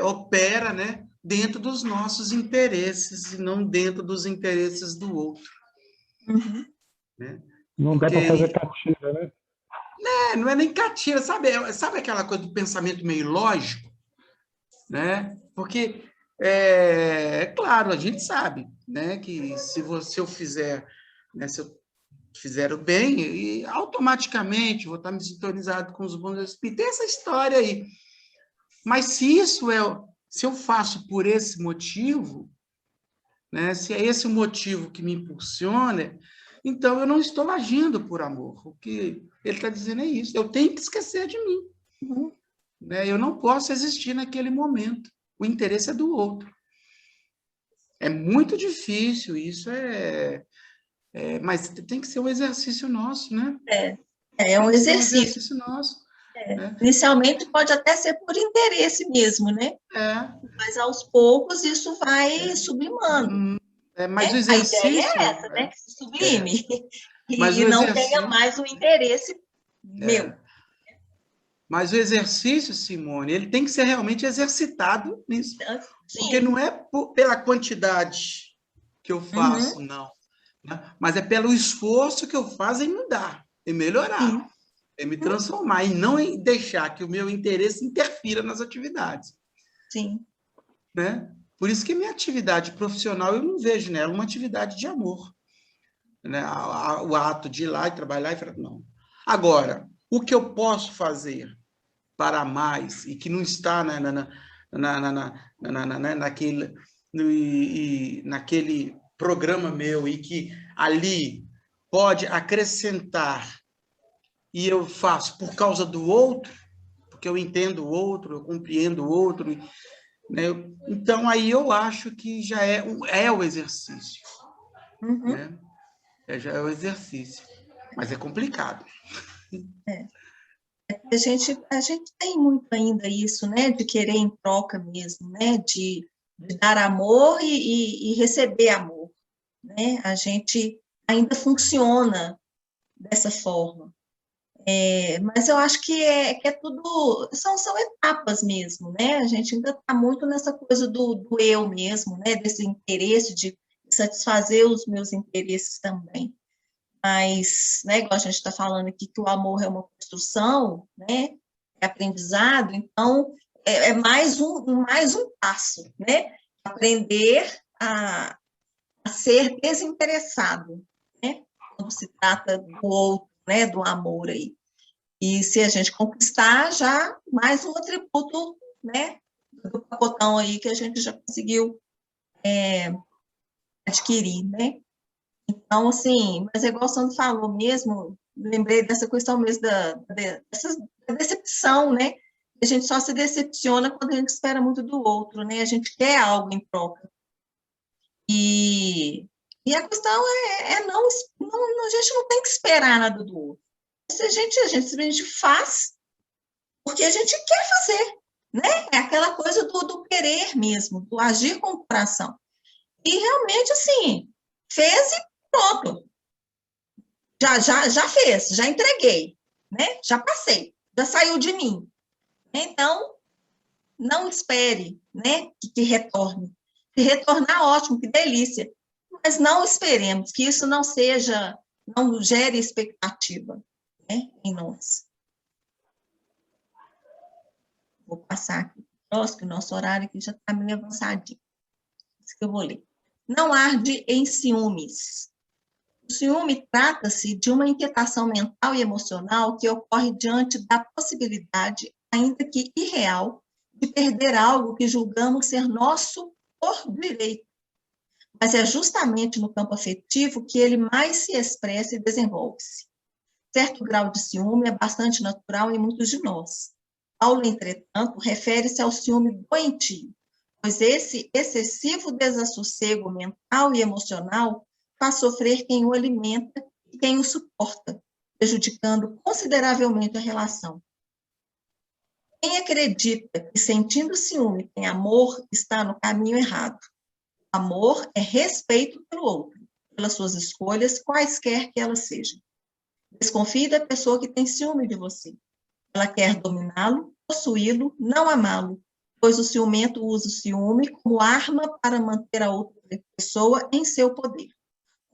opera, né, dentro dos nossos interesses e não dentro dos interesses do outro. Uhum. Né? Não dá para fazer catira, né? Não é nem catira, sabe aquela coisa do pensamento meio lógico? Né? Porque, claro, a gente sabe, né, que se eu fizer, né, se eu fizer o bem, e automaticamente vou estar me sintonizado com os bons espíritos. Tem essa história aí. Mas se eu faço por esse motivo, né, se é esse o motivo que me impulsiona, então eu não estou agindo por amor. O que ele está dizendo é isso. Eu tenho que esquecer de mim. Uhum. Né? Eu não posso existir naquele momento. O interesse é do outro. É muito difícil, isso mas tem que ser um exercício nosso, né? É um exercício. É um exercício nosso. Né? Inicialmente pode até ser por interesse mesmo, né? Mas aos poucos isso vai sublimando. Mas o exercício... A ideia é essa, né? Que se sublime. Mas e não tenha mais o interesse meu. Mas o exercício, Simone, ele tem que ser realmente exercitado nisso. Sim. Porque não é pela quantidade que eu faço, não. Né? Mas é pelo esforço que eu faço em mudar, em melhorar, em me transformar, e não em deixar que o meu interesse interfira nas atividades. Sim. Né? Por isso que minha atividade profissional, eu não vejo nela uma atividade de amor. Né? O ato de ir lá e trabalhar, não. Agora, o que eu posso fazer para mais e que não está naquele programa meu e que ali pode acrescentar e eu faço por causa do outro, porque eu entendo o outro, eu compreendo o outro, né? Então aí eu acho que já é o exercício. Né? Já é o exercício, mas é complicado. A gente tem muito ainda isso, né, de querer em troca mesmo, né, de dar amor e receber amor, né, a gente ainda funciona dessa forma, mas eu acho que é tudo, são etapas mesmo, né, a gente ainda está muito nessa coisa do eu mesmo, né, desse interesse de satisfazer os meus interesses também. Mas, né, igual a gente está falando aqui, que o amor é uma construção, né, é aprendizado, então é mais um passo, né, aprender a ser desinteressado, né, quando se trata do outro, né, do amor aí. E se a gente conquistar, já mais um atributo, né, do pacotão aí que a gente já conseguiu adquirir, né. Então, assim, mas é igual o Sandro falou mesmo, lembrei dessa questão mesmo da decepção, né? A gente só se decepciona quando a gente espera muito do outro, né? A gente quer algo em troca. E a questão não, a gente não tem que esperar nada do outro. A gente simplesmente faz porque a gente quer fazer, né? É aquela coisa do querer mesmo, do agir com o coração. E realmente, assim, fez e pronto. Já fez, já entreguei, né? Já passei, já saiu de mim. Então, não espere, né, que retorne. Se retornar, ótimo, que delícia. Mas não esperemos que isso não gere expectativa, né, em nós. Vou passar aqui para o próximo, que o nosso horário aqui já está meio avançadinho. Isso que eu vou ler. Não arde em ciúmes. O ciúme trata-se de uma inquietação mental e emocional que ocorre diante da possibilidade, ainda que irreal, de perder algo que julgamos ser nosso por direito. Mas é justamente no campo afetivo que ele mais se expressa e desenvolve-se. Certo grau de ciúme é bastante natural em muitos de nós. Paulo, entretanto, refere-se ao ciúme doentio, pois esse excessivo desassossego mental e emocional faz sofrer quem o alimenta e quem o suporta, prejudicando consideravelmente a relação. Quem acredita que sentindo ciúme tem amor está no caminho errado. Amor é respeito pelo outro, pelas suas escolhas, quaisquer que elas sejam. Desconfie da pessoa que tem ciúme de você. Ela quer dominá-lo, possuí-lo, não amá-lo, pois o ciumento usa o ciúme como arma para manter a outra pessoa em seu poder.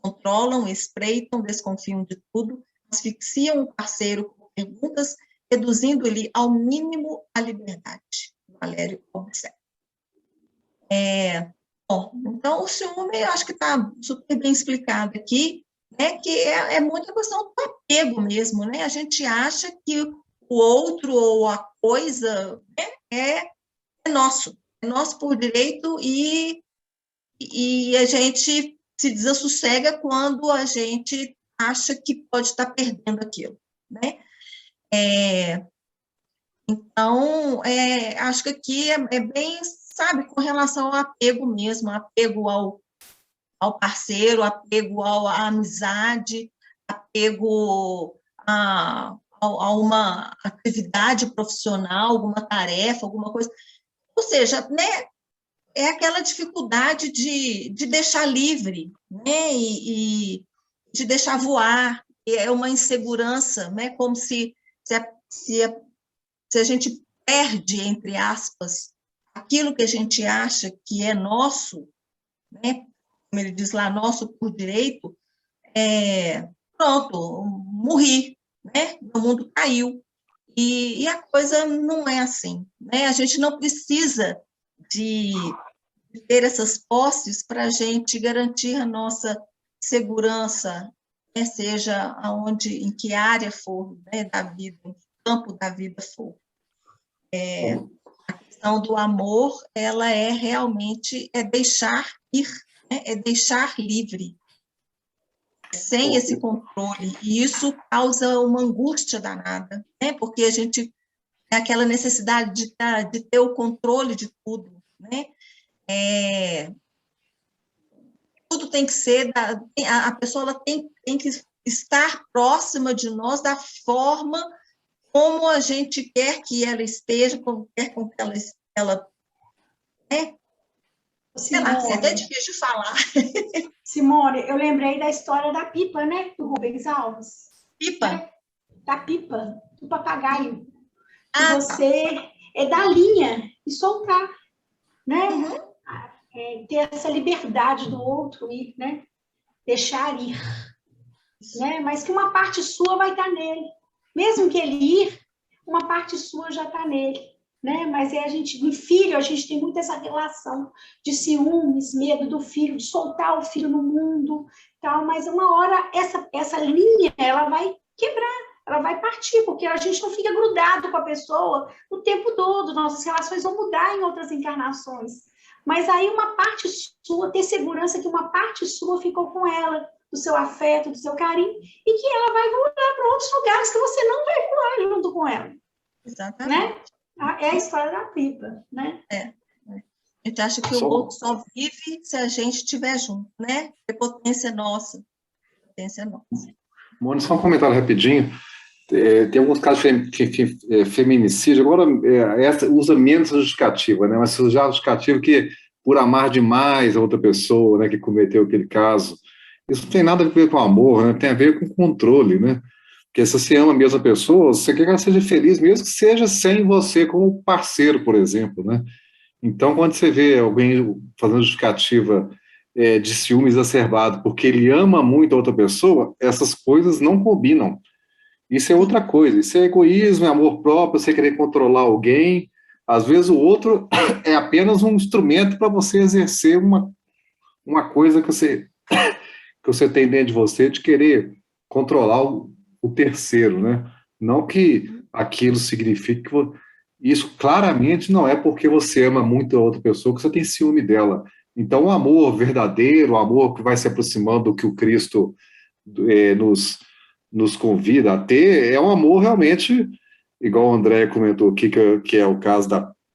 Controlam, espreitam, desconfiam de tudo, asfixiam o parceiro com perguntas, reduzindo-lhe ao mínimo a liberdade. Valério Observa. Bom, então, o ciúme, eu acho que está super bem explicado aqui, né, que é muita questão do apego mesmo, né? A gente acha que o outro ou a coisa, né, é nosso por direito, e a gente se desassossega quando a gente acha que pode estar perdendo aquilo, né? Então, acho que aqui é bem, sabe, com relação ao apego mesmo, apego ao parceiro, apego à amizade, apego a uma atividade profissional, alguma tarefa, alguma coisa. Ou seja, né, é aquela dificuldade de deixar livre, né, e de deixar voar. É uma insegurança, né, como se a gente perde, entre aspas, aquilo que a gente acha que é nosso, né, como ele diz lá, nosso por direito, pronto, morri, né, o mundo caiu. E a coisa não é assim, né? A gente não precisa de ter essas posses para a gente garantir a nossa segurança, né, seja em que área for, né, da vida, em que campo da vida for. A questão do amor, ela realmente deixar ir, né, deixar livre, sem esse controle, e isso causa uma angústia danada, né, porque a gente tem aquela necessidade de ter o controle de tudo, né, tudo tem que ser, a pessoa ela tem que estar próxima de nós da forma como a gente quer que ela esteja, como quer que ela né? Sei lá, é até difícil de falar. Simone, eu lembrei da história da pipa, né, do Rubens Alves. Pipa? Da pipa, do papagaio. Ah, você dar linha e soltar, né? Uhum. Ter essa liberdade do outro ir, né? Deixar ir, né? Mas que uma parte sua vai estar nele. Mesmo que ele ir, uma parte sua já está nele, né? Mas em filho, a gente tem muito essa relação de ciúmes, medo do filho, de soltar o filho no mundo, tal. Mas uma hora essa linha ela vai quebrar, ela vai partir, porque a gente não fica grudado com a pessoa o tempo todo. Nossas relações vão mudar em outras encarnações. Mas aí uma parte sua, ter segurança que uma parte sua ficou com ela, do seu afeto, do seu carinho, e que ela vai voar para outros lugares que você não vai voar junto com ela. Exatamente. Né? É a história da pipa, né? A gente acha que o outro só vive se a gente estiver junto, né? É potência nossa. Potência nossa. Mônica, só um comentário rapidinho. Tem alguns casos de feminicídio, agora essa usa menos justificativa, né? Mas se usar justificativa que por amar demais a outra pessoa, né, que cometeu aquele caso, isso não tem nada a ver com amor, né? Tem a ver com controle, né? Porque se você ama a mesma pessoa, você quer que ela seja feliz, mesmo que seja sem você como parceiro, por exemplo, né? Então, quando você vê alguém fazendo justificativa de ciúme exacerbado porque ele ama muito a outra pessoa, essas coisas não combinam. Isso é outra coisa, isso é egoísmo, é amor próprio, você querer controlar alguém. Às vezes o outro é apenas um instrumento para você exercer uma coisa que você tem dentro de você, de querer controlar o terceiro, né? Não que aquilo signifique que isso claramente não é porque você ama muito a outra pessoa que você tem ciúme dela. Então o amor verdadeiro, o amor que vai se aproximando do que o Cristo nos convida a ter é um amor realmente, igual o André comentou aqui, que é o caso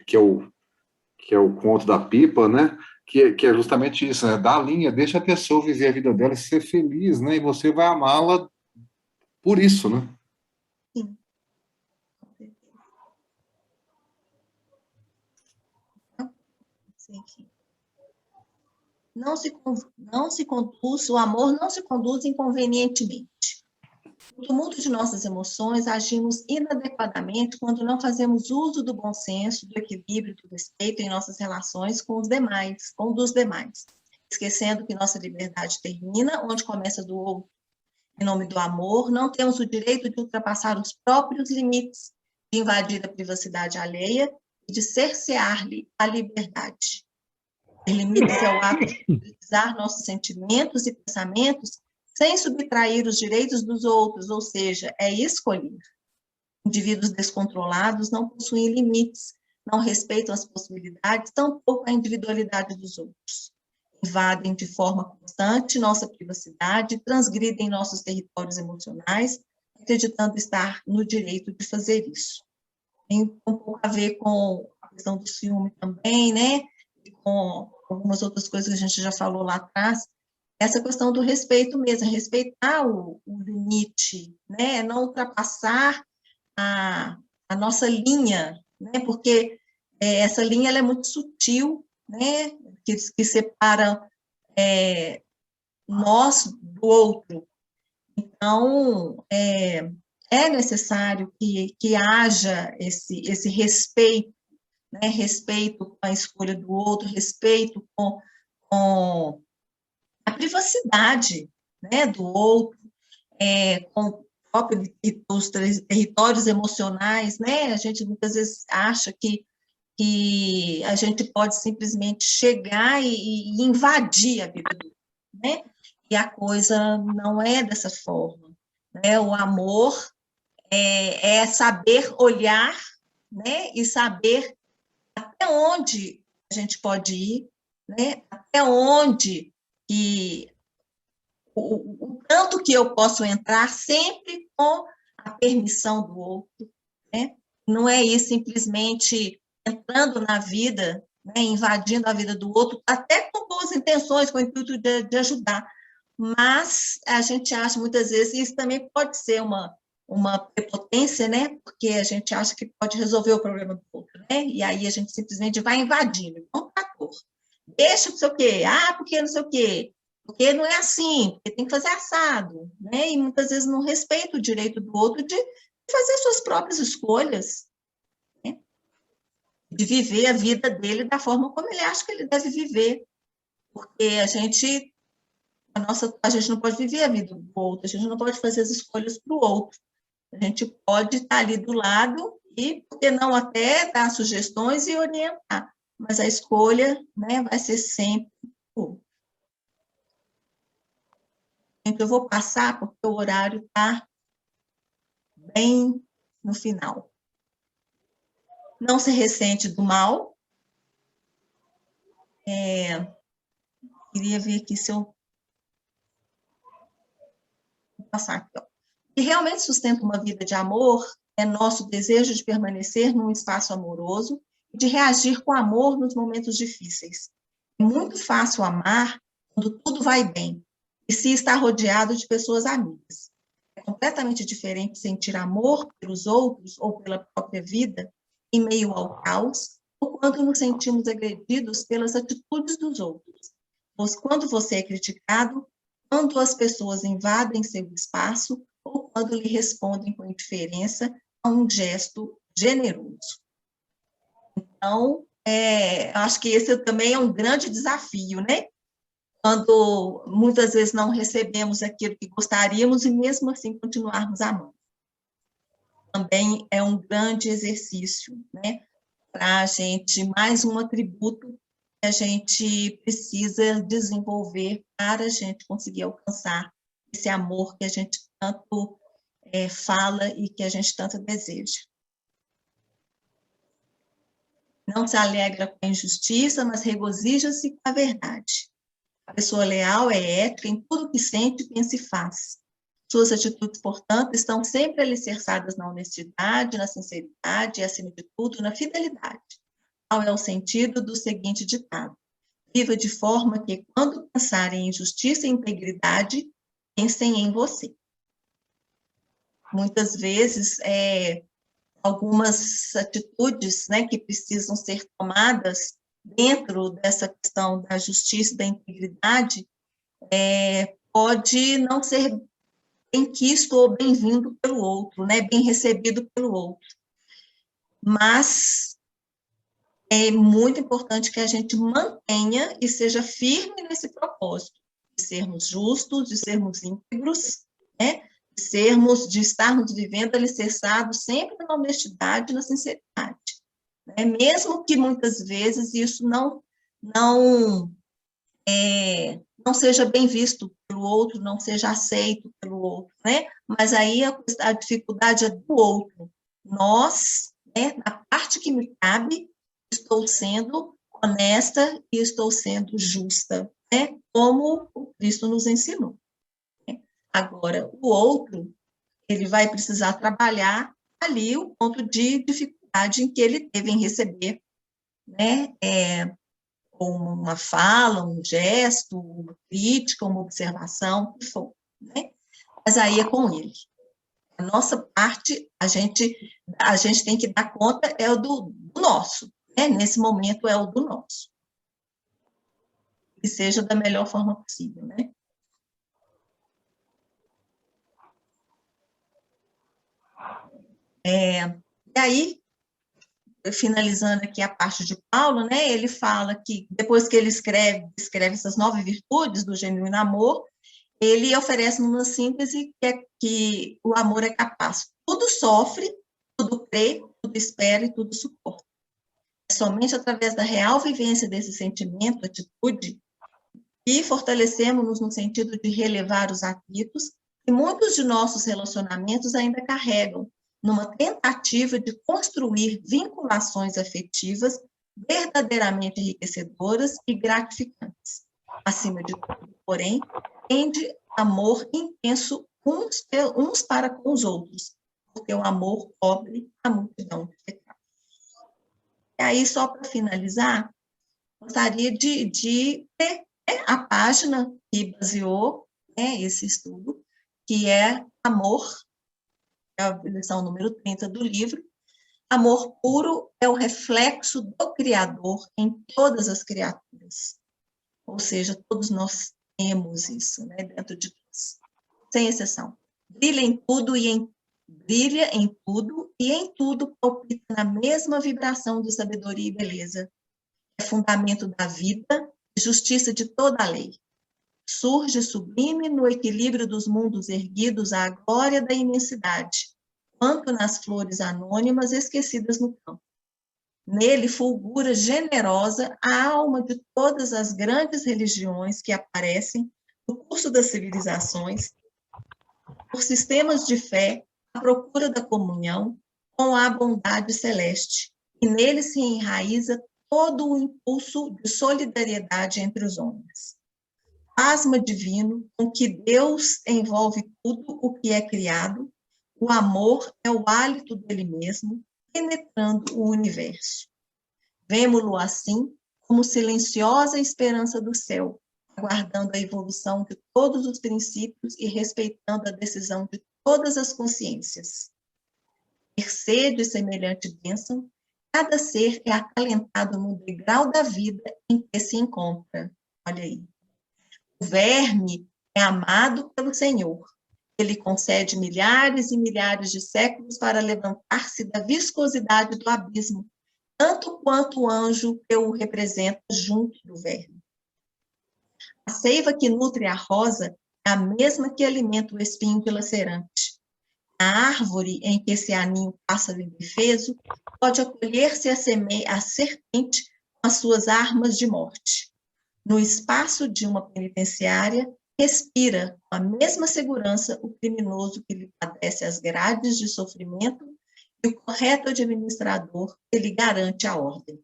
que é o conto da pipa, né? Que é justamente isso, né? Dá a linha, deixa a pessoa viver a vida dela e ser feliz, né? E você vai amá-la por isso, né? Sim. Sim. Não se conduz, o amor não se conduz inconvenientemente. No tumulto de nossas emoções, agimos inadequadamente quando não fazemos uso do bom senso, do equilíbrio, do respeito em nossas relações com os demais, com os demais, esquecendo que nossa liberdade termina onde começa a do outro. Em nome do amor, não temos o direito de ultrapassar os próprios limites, de invadir a privacidade alheia e de cercear-lhe a liberdade. Ter limites é o ato de utilizar nossos sentimentos e pensamentos sem subtrair os direitos dos outros, ou seja, é escolher. Indivíduos descontrolados não possuem limites, não respeitam as possibilidades, tampouco a individualidade dos outros. Invadem de forma constante nossa privacidade, transgridem nossos territórios emocionais, acreditando estar no direito de fazer isso. Tem um pouco a ver com a questão do ciúme também, né? E com algumas outras coisas que a gente já falou lá atrás, essa questão do respeito mesmo, respeitar o limite, né? Não ultrapassar a nossa linha, né? Porque essa linha ela é muito sutil, né? Que separa nós do outro. Então, é necessário que haja esse respeito, né? Respeito com a escolha do outro, respeito com a privacidade, né, do outro, com os territórios emocionais, né? A gente muitas vezes acha que a gente pode simplesmente chegar e invadir a vida do outro, né? E a coisa não é dessa forma, né? O amor é saber olhar, né? E saber até onde a gente pode ir, né? Até onde que o tanto que eu posso entrar sempre com a permissão do outro, né? Não é ir simplesmente entrando na vida, né? Invadindo a vida do outro, até com boas intenções, com o intuito de ajudar. Mas a gente acha muitas vezes, e isso também pode ser uma prepotência, né? Porque a gente acha que pode resolver o problema do outro, né? E aí a gente simplesmente vai invadindo, igual um trator. Deixa não sei o quê, porque não sei o quê, porque não é assim, porque tem que fazer assado, né? E muitas vezes não respeita o direito do outro de fazer suas próprias escolhas, né? De viver a vida dele da forma como ele acha que ele deve viver, porque a gente não pode viver a vida do outro, a gente não pode fazer as escolhas para o outro. A gente pode estar ali do lado e, por que não, até dar sugestões e orientar, mas a escolha, né, vai ser sempre o outro. Então, eu vou passar, porque o horário está bem no final. Não se ressente do mal. Queria ver aqui se eu... Vou passar aqui, ó. O que realmente sustenta uma vida de amor é nosso desejo de permanecer num espaço amoroso e de reagir com amor nos momentos difíceis. É muito fácil amar quando tudo vai bem e se está rodeado de pessoas amigas. É completamente diferente sentir amor pelos outros ou pela própria vida em meio ao caos ou quando nos sentimos agredidos pelas atitudes dos outros. Pois quando você é criticado, quando as pessoas invadem seu espaço ou quando lhe respondem com indiferença a um gesto generoso. Então, acho que esse também é um grande desafio, né? Quando muitas vezes não recebemos aquilo que gostaríamos e mesmo assim continuarmos amando. Também é um grande exercício, né? Para a gente, mais um atributo que a gente precisa desenvolver para a gente conseguir alcançar esse amor que a gente tanto fala e que a gente tanto deseja. Não se alegra com a injustiça, mas regozija-se com a verdade. A pessoa leal é ética em tudo que sente, pensa e faz. Suas atitudes, portanto, estão sempre alicerçadas na honestidade, na sinceridade e, acima de tudo, na fidelidade. Qual é o sentido do seguinte ditado? Viva de forma que, quando pensarem em justiça e integridade, pensem em você. Muitas vezes, algumas atitudes, né, que precisam ser tomadas dentro dessa questão da justiça e da integridade, pode não ser bem quisto ou bem-vindo pelo outro, né, bem recebido pelo outro. Mas é muito importante que a gente mantenha e seja firme nesse propósito, de sermos justos, de sermos íntegros, né, de estarmos vivendo alicerçados sempre na honestidade e na sinceridade. Né? Mesmo que muitas vezes isso não seja bem visto pelo outro, não seja aceito pelo outro, né? Mas aí a dificuldade é do outro. Nós, né, na parte que me cabe, estou sendo honesta e estou sendo justa, né? Como o Cristo nos ensinou. Né? Agora, o outro, ele vai precisar trabalhar ali o ponto de dificuldade em que ele teve em receber, né? Uma fala, um gesto, uma crítica, uma observação, o que for, né? Mas aí é com ele. A nossa parte, a gente tem que dar conta é o do nosso, né? Nesse momento é o do nosso. Que seja da melhor forma possível, né? E aí, finalizando aqui a parte de Paulo, né, ele fala que depois que ele escreve essas 9 virtudes do genuíno amor, ele oferece numa síntese que o amor é capaz. Tudo sofre, tudo crê, tudo espera e tudo suporta. É somente através da real vivência desse sentimento, atitude, que fortalecemos-nos no sentido de relevar os atritos que muitos de nossos relacionamentos ainda carregam, numa tentativa de construir vinculações afetivas verdadeiramente enriquecedoras e gratificantes. Acima de tudo, porém, tende amor intenso uns para com os outros, porque o amor cobre a multidão de pecados. E aí, só para finalizar, gostaria de ter a página que baseou, né, esse estudo, que é Amor, é a lição número 30 do livro. Amor puro é o reflexo do Criador em todas as criaturas. Ou seja, todos nós temos isso, né, dentro de nós, sem exceção. Brilha em tudo e em tudo palpita na mesma vibração de sabedoria e beleza. É fundamento da vida e justiça de toda a lei. Surge sublime no equilíbrio dos mundos erguidos à glória da imensidade, quanto nas flores anônimas esquecidas no campo. Nele fulgura generosa a alma de todas as grandes religiões que aparecem no curso das civilizações, por sistemas de fé, à procura da comunhão com a bondade celeste, e nele se enraiza todo o impulso de solidariedade entre os homens. Plasma divino com que Deus envolve tudo o que é criado, o amor é o hálito dele mesmo, penetrando o universo. Vemo-lo assim como silenciosa esperança do céu, aguardando a evolução de todos os princípios e respeitando a decisão de todas as consciências. Mercê de semelhante bênção, cada ser é acalentado no degrau da vida em que se encontra. Olha aí. O verme é amado pelo Senhor. Ele concede milhares e milhares de séculos para levantar-se da viscosidade do abismo, tanto quanto o anjo que o representa junto do verme. A seiva que nutre a rosa é a mesma que alimenta o espinho dilacerante. A árvore em que se aninha o pássaro indefeso pode acolher-se a serpente com as suas armas de morte. No espaço de uma penitenciária, respira com a mesma segurança o criminoso que lhe padece as grades de sofrimento e o correto administrador que lhe garante a ordem.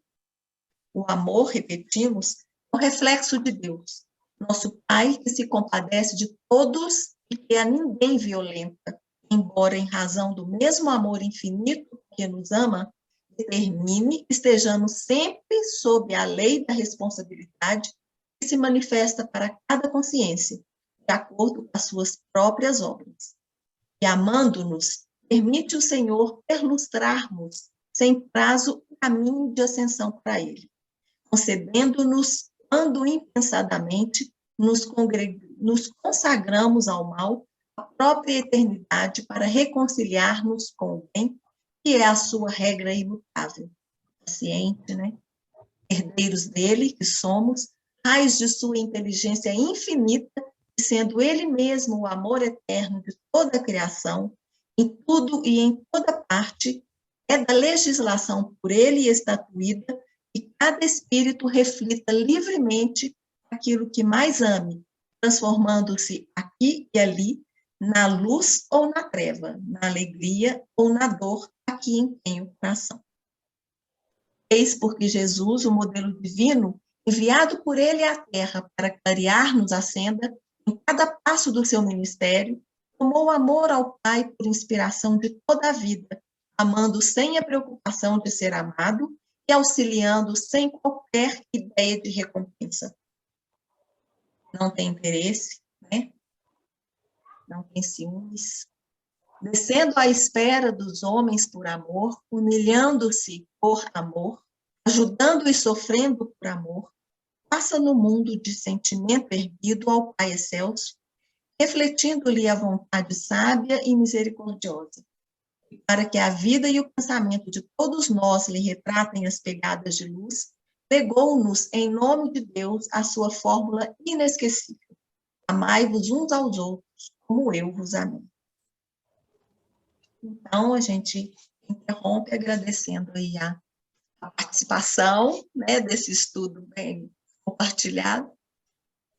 O amor, repetimos, é o reflexo de Deus, nosso Pai que se compadece de todos e que a ninguém violenta, embora em razão do mesmo amor infinito que nos ama, determine que estejamos sempre sob a lei da responsabilidade que se manifesta para cada consciência, de acordo com as suas próprias obras. E amando-nos, permite o Senhor perlustrarmos sem prazo o caminho de ascensão para Ele, concedendo-nos, quando impensadamente nos consagramos ao mal, a própria eternidade para reconciliar-nos com o bem, que é a sua regra imutável. Paciente, né? Herdeiros dele, que somos, raios de sua inteligência infinita, e sendo ele mesmo o amor eterno de toda a criação, em tudo e em toda parte, é da legislação por ele estatuída que cada espírito reflita livremente aquilo que mais ame, transformando-se aqui e ali, na luz ou na treva, na alegria ou na dor a que empenha o coração. Eis porque Jesus, o modelo divino, enviado por ele à terra para clarear-nos a senda, em cada passo do seu ministério, tomou amor ao Pai por inspiração de toda a vida, amando sem a preocupação de ser amado e auxiliando sem qualquer ideia de recompensa. Não tem interesse, né? Não tem ciúmes, descendo à espera dos homens por amor, humilhando-se por amor, ajudando e sofrendo por amor, passa no mundo de sentimento erguido ao Pai excelso, refletindo-lhe a vontade sábia e misericordiosa, e para que a vida e o pensamento de todos nós lhe retratem as pegadas de luz, legou-nos em nome de Deus a sua fórmula inesquecível: amai-vos uns aos outros, como eu vos amei. Então, a gente interrompe agradecendo aí a participação, né, desse estudo bem compartilhado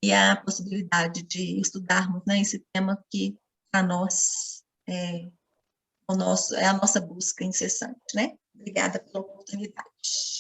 e a possibilidade de estudarmos, né, esse tema que, para nós, é a nossa busca incessante, né? Obrigada pela oportunidade.